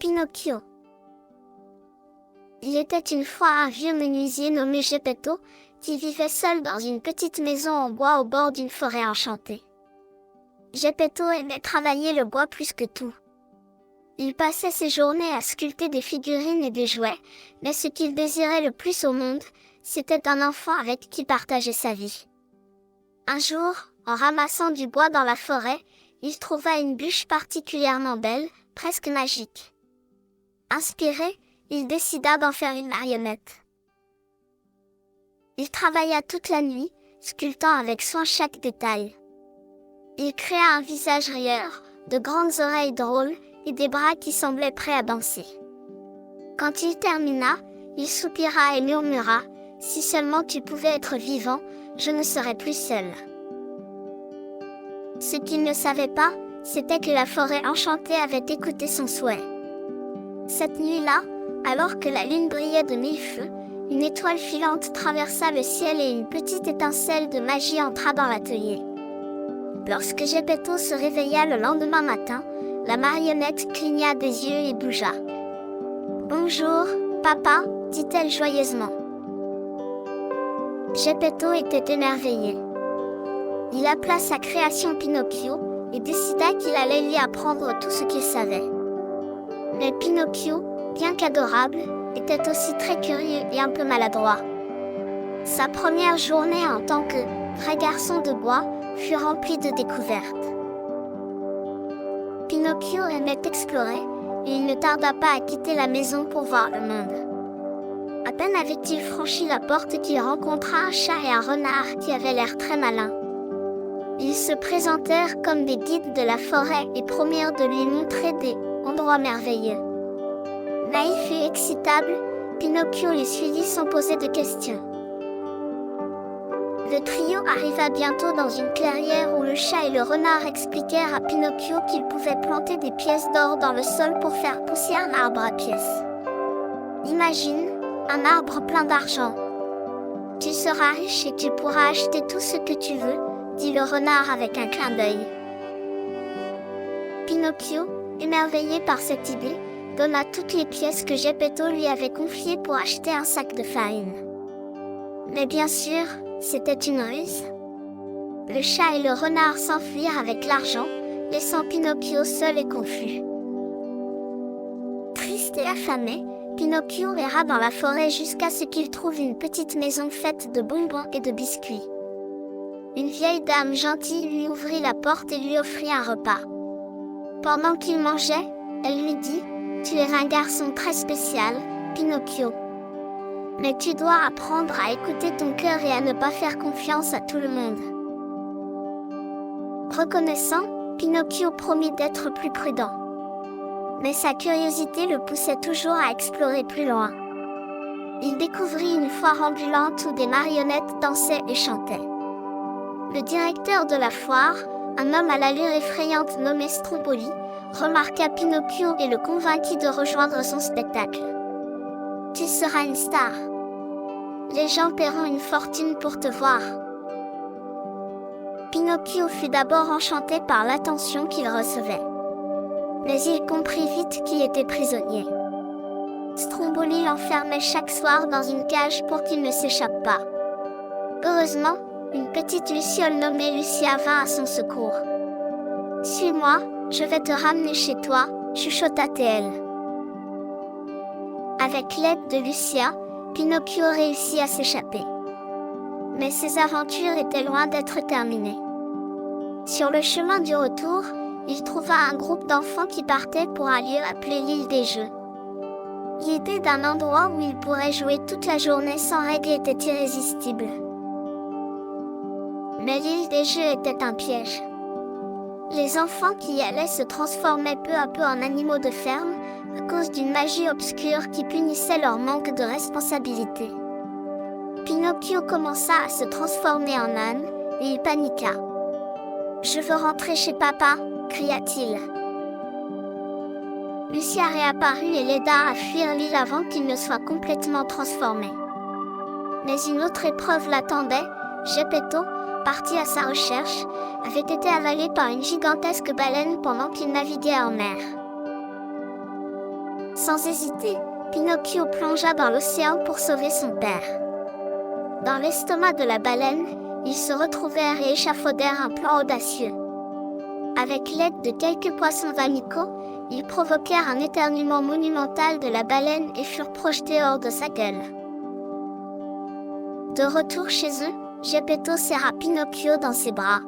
Pinocchio. Il était une fois un vieux menuisier nommé Geppetto, qui vivait seul dans une petite maison en bois au bord d'une forêt enchantée. Geppetto aimait travailler le bois plus que tout. Il passait ses journées à sculpter des figurines et des jouets, mais ce qu'il désirait le plus au monde, c'était un enfant avec qui partager sa vie. Un jour, en ramassant du bois dans la forêt, il trouva une bûche particulièrement belle, presque magique. Inspiré, il décida d'en faire une marionnette. Il travailla toute la nuit, sculptant avec soin chaque détail. Il créa un visage rieur, de grandes oreilles drôles et des bras qui semblaient prêts à danser. Quand il termina, il soupira et murmura « Si seulement tu pouvais être vivant, je ne serais plus seul. » Ce qu'il ne savait pas, c'était que la forêt enchantée avait écouté son souhait. Cette nuit-là, alors que la lune brillait de mille feux, une étoile filante traversa le ciel et une petite étincelle de magie entra dans l'atelier. Lorsque Geppetto se réveilla le lendemain matin, la marionnette cligna des yeux et bougea. « Bonjour, papa » dit-elle joyeusement. Geppetto était émerveillé. Il appela sa création Pinocchio et décida qu'il allait lui apprendre tout ce qu'il savait. Mais Pinocchio, bien qu'adorable, était aussi très curieux et un peu maladroit. Sa première journée en tant que vrai garçon de bois fut remplie de découvertes. Pinocchio aimait explorer, et il ne tarda pas à quitter la maison pour voir le monde. À peine avait-il franchi la porte qu'il rencontra un chat et un renard qui avaient l'air très malins. Ils se présentèrent comme des guides de la forêt et promirent de lui montrer des endroits merveilleux. Naïf et excitable, Pinocchio les suivit sans poser de questions. Le trio arriva bientôt dans une clairière où le chat et le renard expliquèrent à Pinocchio qu'il pouvait planter des pièces d'or dans le sol pour faire pousser un arbre à pièces. Imagine, un arbre plein d'argent. Tu seras riche et tu pourras acheter tout ce que tu veux, dit le renard avec un clin d'œil. Pinocchio, émerveillé par cette idée, donna toutes les pièces que Geppetto lui avait confiées pour acheter un sac de farine. Mais bien sûr, c'était une ruse. Le chat et le renard s'enfuirent avec l'argent, laissant Pinocchio seul et confus. Triste et affamé, Pinocchio erra dans la forêt jusqu'à ce qu'il trouve une petite maison faite de bonbons et de biscuits. Une vieille dame gentille lui ouvrit la porte et lui offrit un repas. Pendant qu'il mangeait, elle lui dit « Tu es un garçon très spécial, Pinocchio. Mais tu dois apprendre à écouter ton cœur et à ne pas faire confiance à tout le monde. » Reconnaissant, Pinocchio promit d'être plus prudent. Mais sa curiosité le poussait toujours à explorer plus loin. Il découvrit une foire ambulante où des marionnettes dansaient et chantaient. Le directeur de la foire, un homme à l'allure effrayante nommé Stromboli, remarqua Pinocchio et le convainquit de rejoindre son spectacle. « Tu seras une star. Les gens paieront une fortune pour te voir. » Pinocchio fut d'abord enchanté par l'attention qu'il recevait. Mais il comprit vite qu'il était prisonnier. Stromboli l'enfermait chaque soir dans une cage pour qu'il ne s'échappe pas. Heureusement, une petite luciole nommée Lucia vint à son secours. « Suis-moi, je vais te ramener chez toi, » chuchota-t-elle. Avec l'aide de Lucia, Pinocchio réussit à s'échapper. Mais ses aventures étaient loin d'être terminées. Sur le chemin du retour, il trouva un groupe d'enfants qui partaient pour un lieu appelé l'île des Jeux. L'idée d'un endroit où ils pourraient jouer toute la journée sans règles était irrésistible. Mais l'île des Jeux était un piège. Les enfants qui y allaient se transformaient peu à peu en animaux de ferme, à cause d'une magie obscure qui punissait leur manque de responsabilité. Pinocchio commença à se transformer en âne, et il paniqua. « Je veux rentrer chez papa !» cria-t-il. Lucia réapparut et l'aida à fuir l'île avant qu'il ne soit complètement transformé. Mais une autre épreuve l'attendait. Geppetto, parti à sa recherche, avait été avalé par une gigantesque baleine pendant qu'il naviguait en mer. Sans hésiter, Pinocchio plongea dans l'océan pour sauver son père. Dans l'estomac de la baleine, ils se retrouvèrent et échafaudèrent un plan audacieux. Avec l'aide de quelques poissons amicaux, ils provoquèrent un éternuement monumental de la baleine et furent projetés hors de sa gueule. De retour chez eux, Geppetto serra Pinocchio dans ses bras.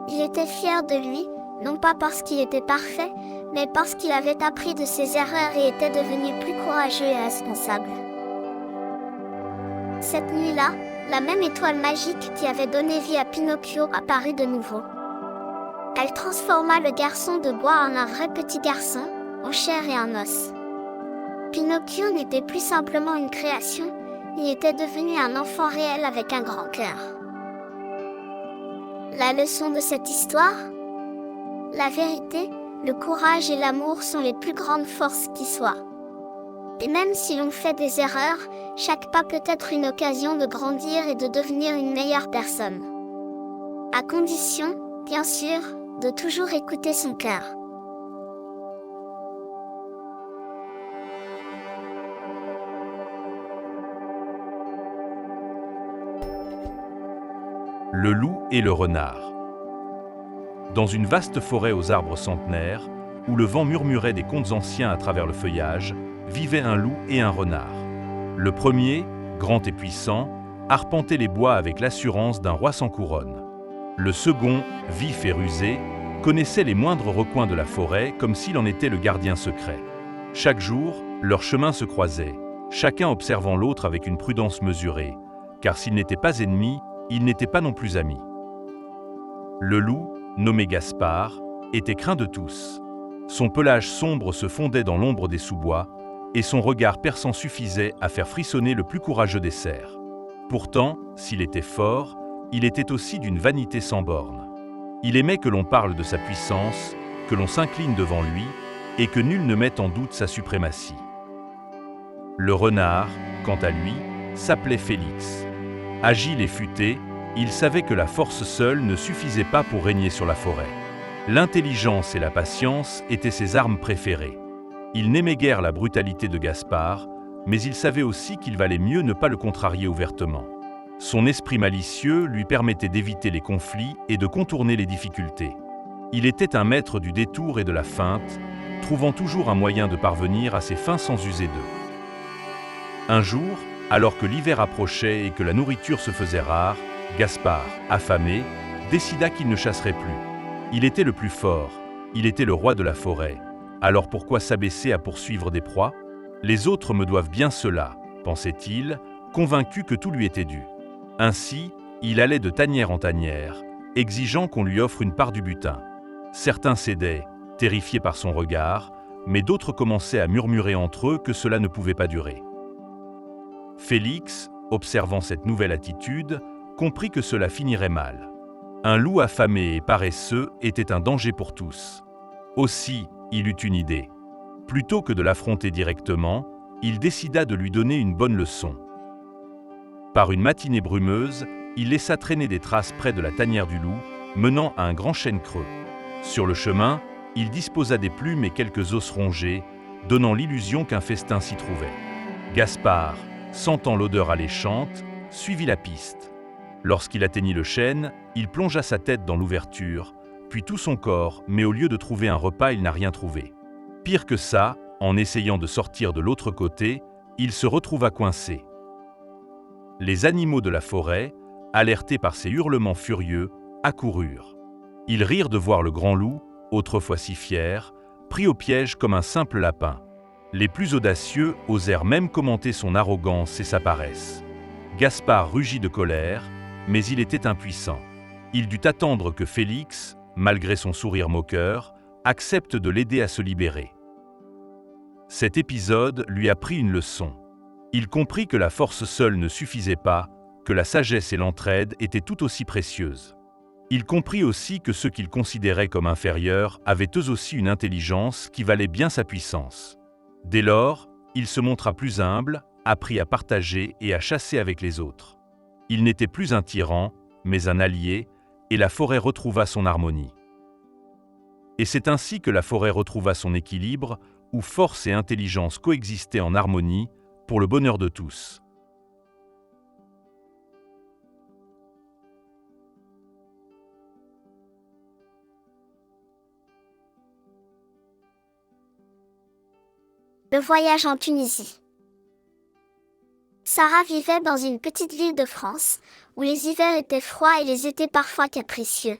Il était fier de lui, non pas parce qu'il était parfait, mais parce qu'il avait appris de ses erreurs et était devenu plus courageux et responsable. Cette nuit-là, la même étoile magique qui avait donné vie à Pinocchio apparut de nouveau. Elle transforma le garçon de bois en un vrai petit garçon, en chair et en os. Pinocchio n'était plus simplement une création, il était devenu un enfant réel avec un grand cœur. La leçon de cette histoire ? La vérité, le courage et l'amour sont les plus grandes forces qui soient. Et même si l'on fait des erreurs, chaque pas peut être une occasion de grandir et de devenir une meilleure personne. À condition, bien sûr, de toujours écouter son cœur. Le loup et le renard. Dans une vaste forêt aux arbres centenaires, où le vent murmurait des contes anciens à travers le feuillage, vivaient un loup et un renard. Le premier, grand et puissant, arpentait les bois avec l'assurance d'un roi sans couronne. Le second, vif et rusé, connaissait les moindres recoins de la forêt comme s'il en était le gardien secret. Chaque jour, leurs chemins se croisaient, chacun observant l'autre avec une prudence mesurée, car s'ils n'étaient pas ennemis, ils n'étaient pas non plus amis. Le loup, nommé Gaspard, était craint de tous. Son pelage sombre se fondait dans l'ombre des sous-bois, et son regard perçant suffisait à faire frissonner le plus courageux des cerfs. Pourtant, s'il était fort, il était aussi d'une vanité sans borne. Il aimait que l'on parle de sa puissance, que l'on s'incline devant lui, et que nul ne mette en doute sa suprématie. Le renard, quant à lui, s'appelait Félix. Agile et futé, il savait que la force seule ne suffisait pas pour régner sur la forêt. L'intelligence et la patience étaient ses armes préférées. Il n'aimait guère la brutalité de Gaspard, mais il savait aussi qu'il valait mieux ne pas le contrarier ouvertement. Son esprit malicieux lui permettait d'éviter les conflits et de contourner les difficultés. Il était un maître du détour et de la feinte, trouvant toujours un moyen de parvenir à ses fins sans user d'eux. Un jour, alors que l'hiver approchait et que la nourriture se faisait rare, Gaspard, affamé, décida qu'il ne chasserait plus. Il était le plus fort, il était le roi de la forêt. Alors pourquoi s'abaisser à poursuivre des proies ? Les autres me doivent bien cela, pensait-il, convaincu que tout lui était dû. Ainsi, il allait de tanière en tanière, exigeant qu'on lui offre une part du butin. Certains cédaient, terrifiés par son regard, mais d'autres commençaient à murmurer entre eux que cela ne pouvait pas durer. Félix, observant cette nouvelle attitude, comprit que cela finirait mal. Un loup affamé et paresseux était un danger pour tous. Aussi, il eut une idée. Plutôt que de l'affronter directement, il décida de lui donner une bonne leçon. Par une matinée brumeuse, il laissa traîner des traces près de la tanière du loup, menant à un grand chêne creux. Sur le chemin, il disposa des plumes et quelques os rongés, donnant l'illusion qu'un festin s'y trouvait. Gaspard, sentant l'odeur alléchante, suivit la piste. Lorsqu'il atteignit le chêne, il plongea sa tête dans l'ouverture, puis tout son corps, mais au lieu de trouver un repas, il n'a rien trouvé. Pire que ça, en essayant de sortir de l'autre côté, il se retrouva coincé. Les animaux de la forêt, alertés par ces hurlements furieux, accoururent. Ils rirent de voir le grand loup, autrefois si fier, pris au piège comme un simple lapin. Les plus audacieux osèrent même commenter son arrogance et sa paresse. Gaspard rugit de colère, mais il était impuissant. Il dut attendre que Félix, malgré son sourire moqueur, accepte de l'aider à se libérer. Cet épisode lui apprit une leçon. Il comprit que la force seule ne suffisait pas, que la sagesse et l'entraide étaient tout aussi précieuses. Il comprit aussi que ceux qu'il considérait comme inférieurs avaient eux aussi une intelligence qui valait bien sa puissance. Dès lors, il se montra plus humble, apprit à partager et à chasser avec les autres. Il n'était plus un tyran, mais un allié, et la forêt retrouva son harmonie. Et c'est ainsi que la forêt retrouva son équilibre, où force et intelligence coexistaient en harmonie, pour le bonheur de tous. Le voyage en Tunisie. Sarah vivait dans une petite ville de France, où les hivers étaient froids et les étés parfois capricieux.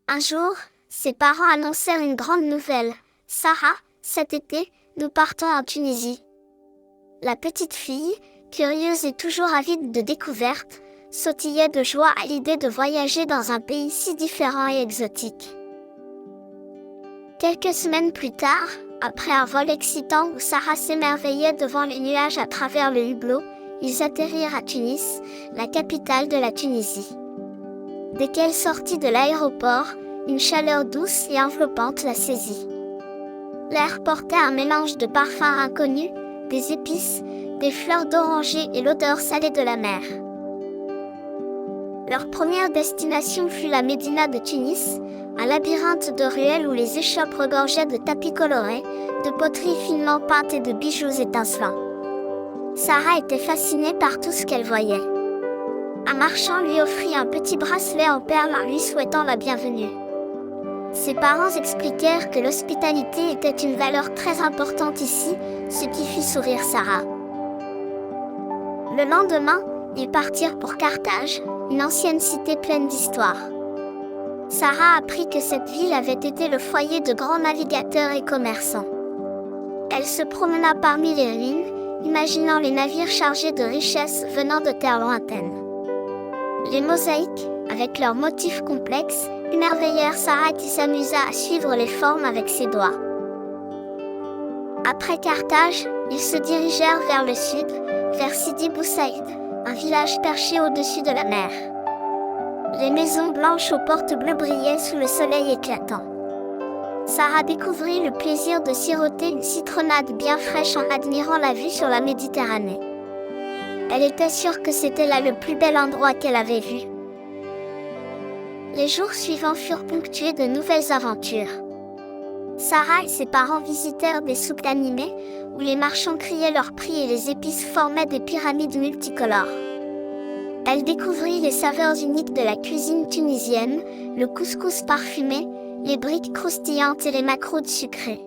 Un jour, ses parents annoncèrent une grande nouvelle. « Sarah, cet été, nous partons en Tunisie. » La petite fille, curieuse et toujours avide de découvertes, sautillait de joie à l'idée de voyager dans un pays si différent et exotique. Quelques semaines plus tard, après un vol excitant où Sarah s'émerveillait devant les nuages à travers le hublot, ils atterrirent à Tunis, la capitale de la Tunisie. Dès qu'elle sortit de l'aéroport, une chaleur douce et enveloppante la saisit. L'air portait un mélange de parfums inconnus, des épices, des fleurs d'oranger et l'odeur salée de la mer. Leur première destination fut la Médina de Tunis, un labyrinthe de ruelles où les échoppes regorgeaient de tapis colorés, de poteries finement peintes et de bijoux étincelants. Sarah était fascinée par tout ce qu'elle voyait. Un marchand lui offrit un petit bracelet en perles en lui souhaitant la bienvenue. Ses parents expliquèrent que l'hospitalité était une valeur très importante ici, ce qui fit sourire Sarah. Le lendemain, ils partirent pour Carthage, une ancienne cité pleine d'histoire. Sarah apprit que cette ville avait été le foyer de grands navigateurs et commerçants. Elle se promena parmi les ruines, imaginant les navires chargés de richesses venant de terres lointaines. Les mosaïques, avec leurs motifs complexes, émerveillèrent Sarah qui s'amusa à suivre les formes avec ses doigts. Après Carthage, ils se dirigèrent vers le sud, vers Sidi Bou Saïd, un village perché au-dessus de la mer. Les maisons blanches aux portes bleues brillaient sous le soleil éclatant. Sarah découvrit le plaisir de siroter une citronnade bien fraîche en admirant la vue sur la Méditerranée. Elle était sûre que c'était là le plus bel endroit qu'elle avait vu. Les jours suivants furent ponctués de nouvelles aventures. Sarah et ses parents visitèrent des souks animés, où les marchands criaient leurs prix et les épices formaient des pyramides multicolores. Elle découvrit les saveurs uniques de la cuisine tunisienne, le couscous parfumé, les briques croustillantes et les macroudes sucrées.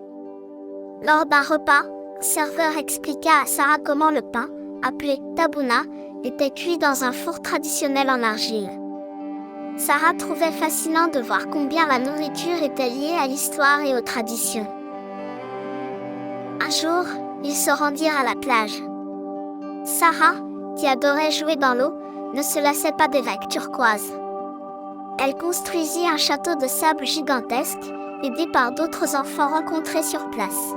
Lors d'un repas, un serveur expliqua à Sarah comment le pain, appelé tabouna, était cuit dans un four traditionnel en argile. Sarah trouvait fascinant de voir combien la nourriture était liée à l'histoire et aux traditions. Un jour, ils se rendirent à la plage. Sarah, qui adorait jouer dans l'eau, ne se lassait pas des vagues turquoises. Elle construisit un château de sable gigantesque, aidée par d'autres enfants rencontrés sur place.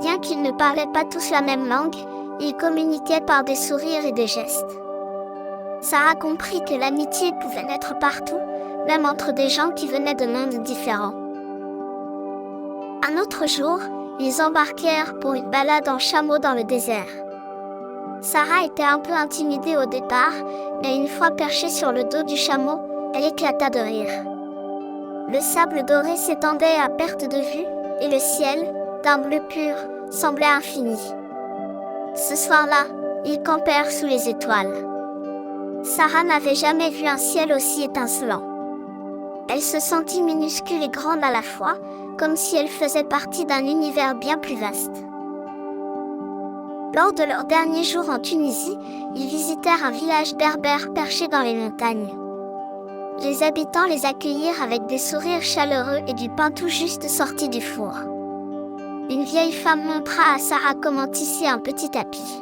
Bien qu'ils ne parlaient pas tous la même langue, ils communiquaient par des sourires et des gestes. Sarah comprit que l'amitié pouvait naître partout, même entre des gens qui venaient de mondes différents. Un autre jour, ils embarquèrent pour une balade en chameau dans le désert. Sarah était un peu intimidée au départ, mais une fois perchée sur le dos du chameau, elle éclata de rire. Le sable doré s'étendait à perte de vue, et le ciel, d'un bleu pur, semblait infini. Ce soir-là, ils campèrent sous les étoiles. Sarah n'avait jamais vu un ciel aussi étincelant. Elle se sentit minuscule et grande à la fois, comme si elle faisait partie d'un univers bien plus vaste. Lors de leur dernier jour en Tunisie, ils visitèrent un village berbère perché dans les montagnes. Les habitants les accueillirent avec des sourires chaleureux et du pain tout juste sorti du four. Une vieille femme montra à Sarah comment tisser un petit tapis.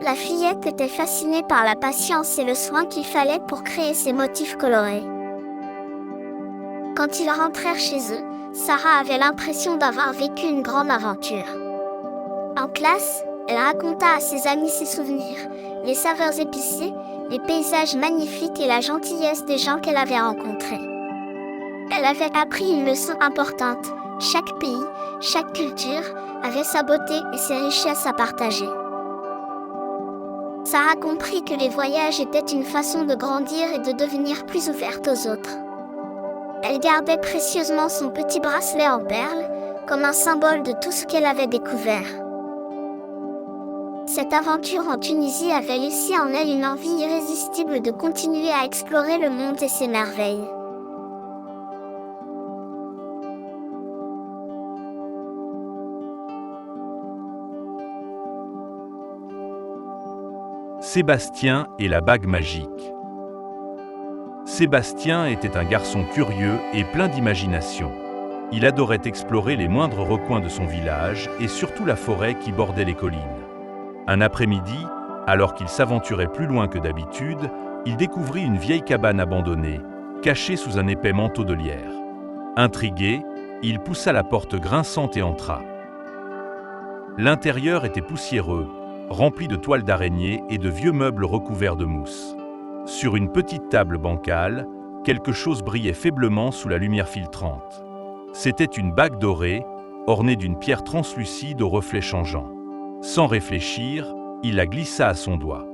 La fillette était fascinée par la patience et le soin qu'il fallait pour créer ces motifs colorés. Quand ils rentrèrent chez eux, Sarah avait l'impression d'avoir vécu une grande aventure. En classe, elle raconta à ses amis ses souvenirs, les saveurs épicées, les paysages magnifiques et la gentillesse des gens qu'elle avait rencontrés. Elle avait appris une leçon importante. Chaque pays, chaque culture avait sa beauté et ses richesses à partager. Sarah comprit que les voyages étaient une façon de grandir et de devenir plus ouverte aux autres. Elle gardait précieusement son petit bracelet en perles, comme un symbole de tout ce qu'elle avait découvert. Cette aventure en Tunisie avait laissé en elle une envie irrésistible de continuer à explorer le monde et ses merveilles. Sébastien et la bague magique. Sébastien était un garçon curieux et plein d'imagination. Il adorait explorer les moindres recoins de son village et surtout la forêt qui bordait les collines. Un après-midi, alors qu'il s'aventurait plus loin que d'habitude, il découvrit une vieille cabane abandonnée, cachée sous un épais manteau de lierre. Intrigué, il poussa la porte grinçante et entra. L'intérieur était poussiéreux, rempli de toiles d'araignée et de vieux meubles recouverts de mousse. Sur une petite table bancale, quelque chose brillait faiblement sous la lumière filtrante. C'était une bague dorée, ornée d'une pierre translucide aux reflets changeants. Sans réfléchir, il la glissa à son doigt.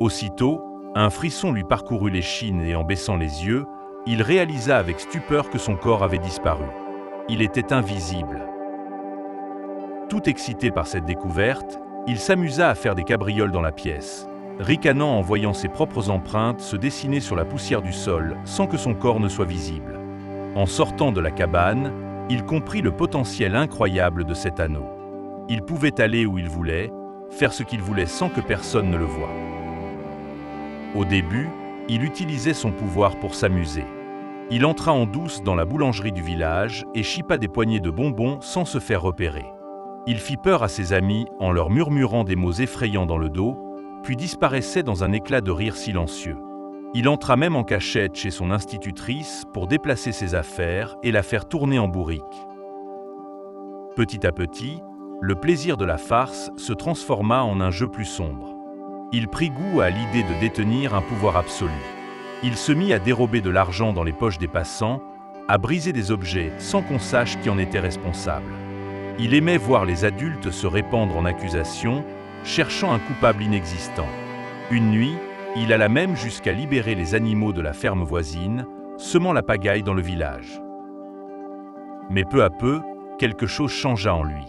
Aussitôt, un frisson lui parcourut l'échine et en baissant les yeux, il réalisa avec stupeur que son corps avait disparu. Il était invisible. Tout excité par cette découverte, il s'amusa à faire des cabrioles dans la pièce, ricanant en voyant ses propres empreintes se dessiner sur la poussière du sol sans que son corps ne soit visible. En sortant de la cabane, il comprit le potentiel incroyable de cet anneau. Il pouvait aller où il voulait, faire ce qu'il voulait sans que personne ne le voie. Au début, il utilisait son pouvoir pour s'amuser. Il entra en douce dans la boulangerie du village et chipa des poignées de bonbons sans se faire repérer. Il fit peur à ses amis en leur murmurant des mots effrayants dans le dos, puis disparaissait dans un éclat de rire silencieux. Il entra même en cachette chez son institutrice pour déplacer ses affaires et la faire tourner en bourrique. Petit à petit, le plaisir de la farce se transforma en un jeu plus sombre. Il prit goût à l'idée de détenir un pouvoir absolu. Il se mit à dérober de l'argent dans les poches des passants, à briser des objets sans qu'on sache qui en était responsable. Il aimait voir les adultes se répandre en accusations, cherchant un coupable inexistant. Une nuit, il alla même jusqu'à libérer les animaux de la ferme voisine, semant la pagaille dans le village. Mais peu à peu, quelque chose changea en lui.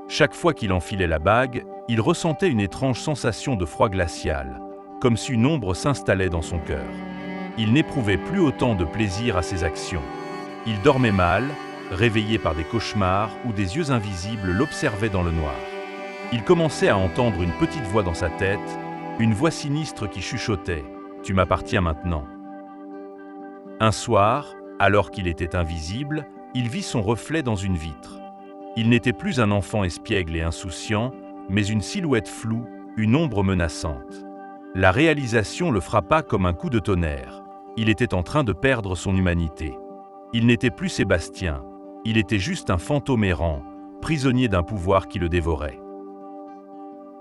Chaque fois qu'il enfilait la bague, il ressentait une étrange sensation de froid glacial, comme si une ombre s'installait dans son cœur. Il n'éprouvait plus autant de plaisir à ses actions. Il dormait mal, réveillé par des cauchemars où des yeux invisibles l'observaient dans le noir. Il commençait à entendre une petite voix dans sa tête, une voix sinistre qui chuchotait « Tu m'appartiens maintenant ». Un soir, alors qu'il était invisible, il vit son reflet dans une vitre. Il n'était plus un enfant espiègle et insouciant, mais une silhouette floue, une ombre menaçante. La réalisation le frappa comme un coup de tonnerre. Il était en train de perdre son humanité. Il n'était plus Sébastien, il était juste un fantôme errant, prisonnier d'un pouvoir qui le dévorait.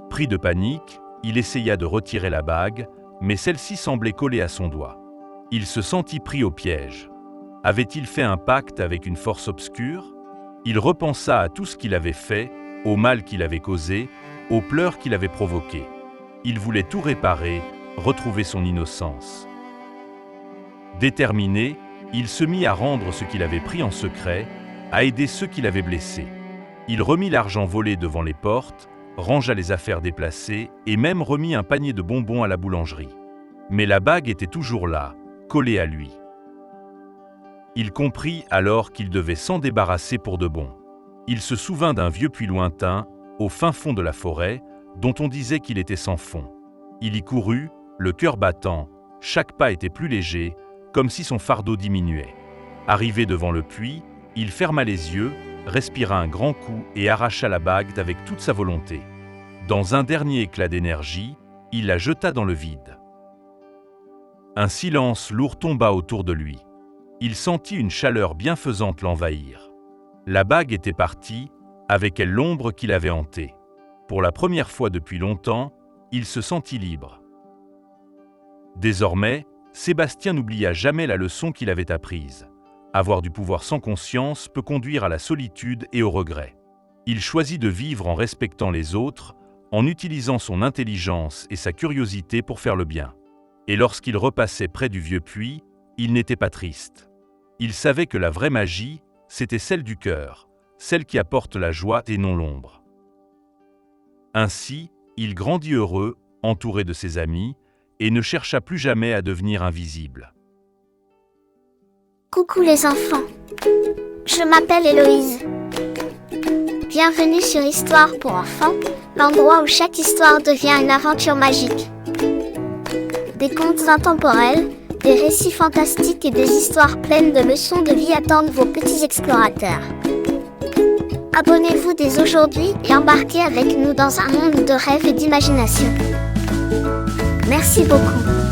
Pris de panique, il essaya de retirer la bague, mais celle-ci semblait collée à son doigt. Il se sentit pris au piège. Avait-il fait un pacte avec une force obscure ? Il repensa à tout ce qu'il avait fait, au mal qu'il avait causé, aux pleurs qu'il avait provoqués. Il voulait tout réparer, retrouver son innocence. Déterminé, il se mit à rendre ce qu'il avait pris en secret, à aider ceux qu'il avait blessés. Il remit l'argent volé devant les portes, rangea les affaires déplacées et même remit un panier de bonbons à la boulangerie. Mais la bague était toujours là, collée à lui. Il comprit alors qu'il devait s'en débarrasser pour de bon. Il se souvint d'un vieux puits lointain, au fin fond de la forêt, dont on disait qu'il était sans fond. Il y courut, le cœur battant, chaque pas était plus léger, comme si son fardeau diminuait. Arrivé devant le puits, il ferma les yeux, respira un grand coup et arracha la bague avec toute sa volonté. Dans un dernier éclat d'énergie, il la jeta dans le vide. Un silence lourd tomba autour de lui. Il sentit une chaleur bienfaisante l'envahir. La bague était partie, avec elle l'ombre qui l'avait hanté. Pour la première fois depuis longtemps, il se sentit libre. Désormais, Sébastien n'oublia jamais la leçon qu'il avait apprise. Avoir du pouvoir sans conscience peut conduire à la solitude et au regret. Il choisit de vivre en respectant les autres, en utilisant son intelligence et sa curiosité pour faire le bien. Et lorsqu'il repassait près du vieux puits, il n'était pas triste. Il savait que la vraie magie, c'était celle du cœur, celle qui apporte la joie et non l'ombre. Ainsi, il grandit heureux, entouré de ses amis, et ne chercha plus jamais à devenir invisible. Coucou les enfants, je m'appelle Héloïse. Bienvenue sur Histoire pour enfants, l'endroit où chaque histoire devient une aventure magique. Des contes intemporels, des récits fantastiques et des histoires pleines de leçons de vie attendent vos petits explorateurs. Abonnez-vous dès aujourd'hui et embarquez avec nous dans un monde de rêve et d'imagination. Merci beaucoup.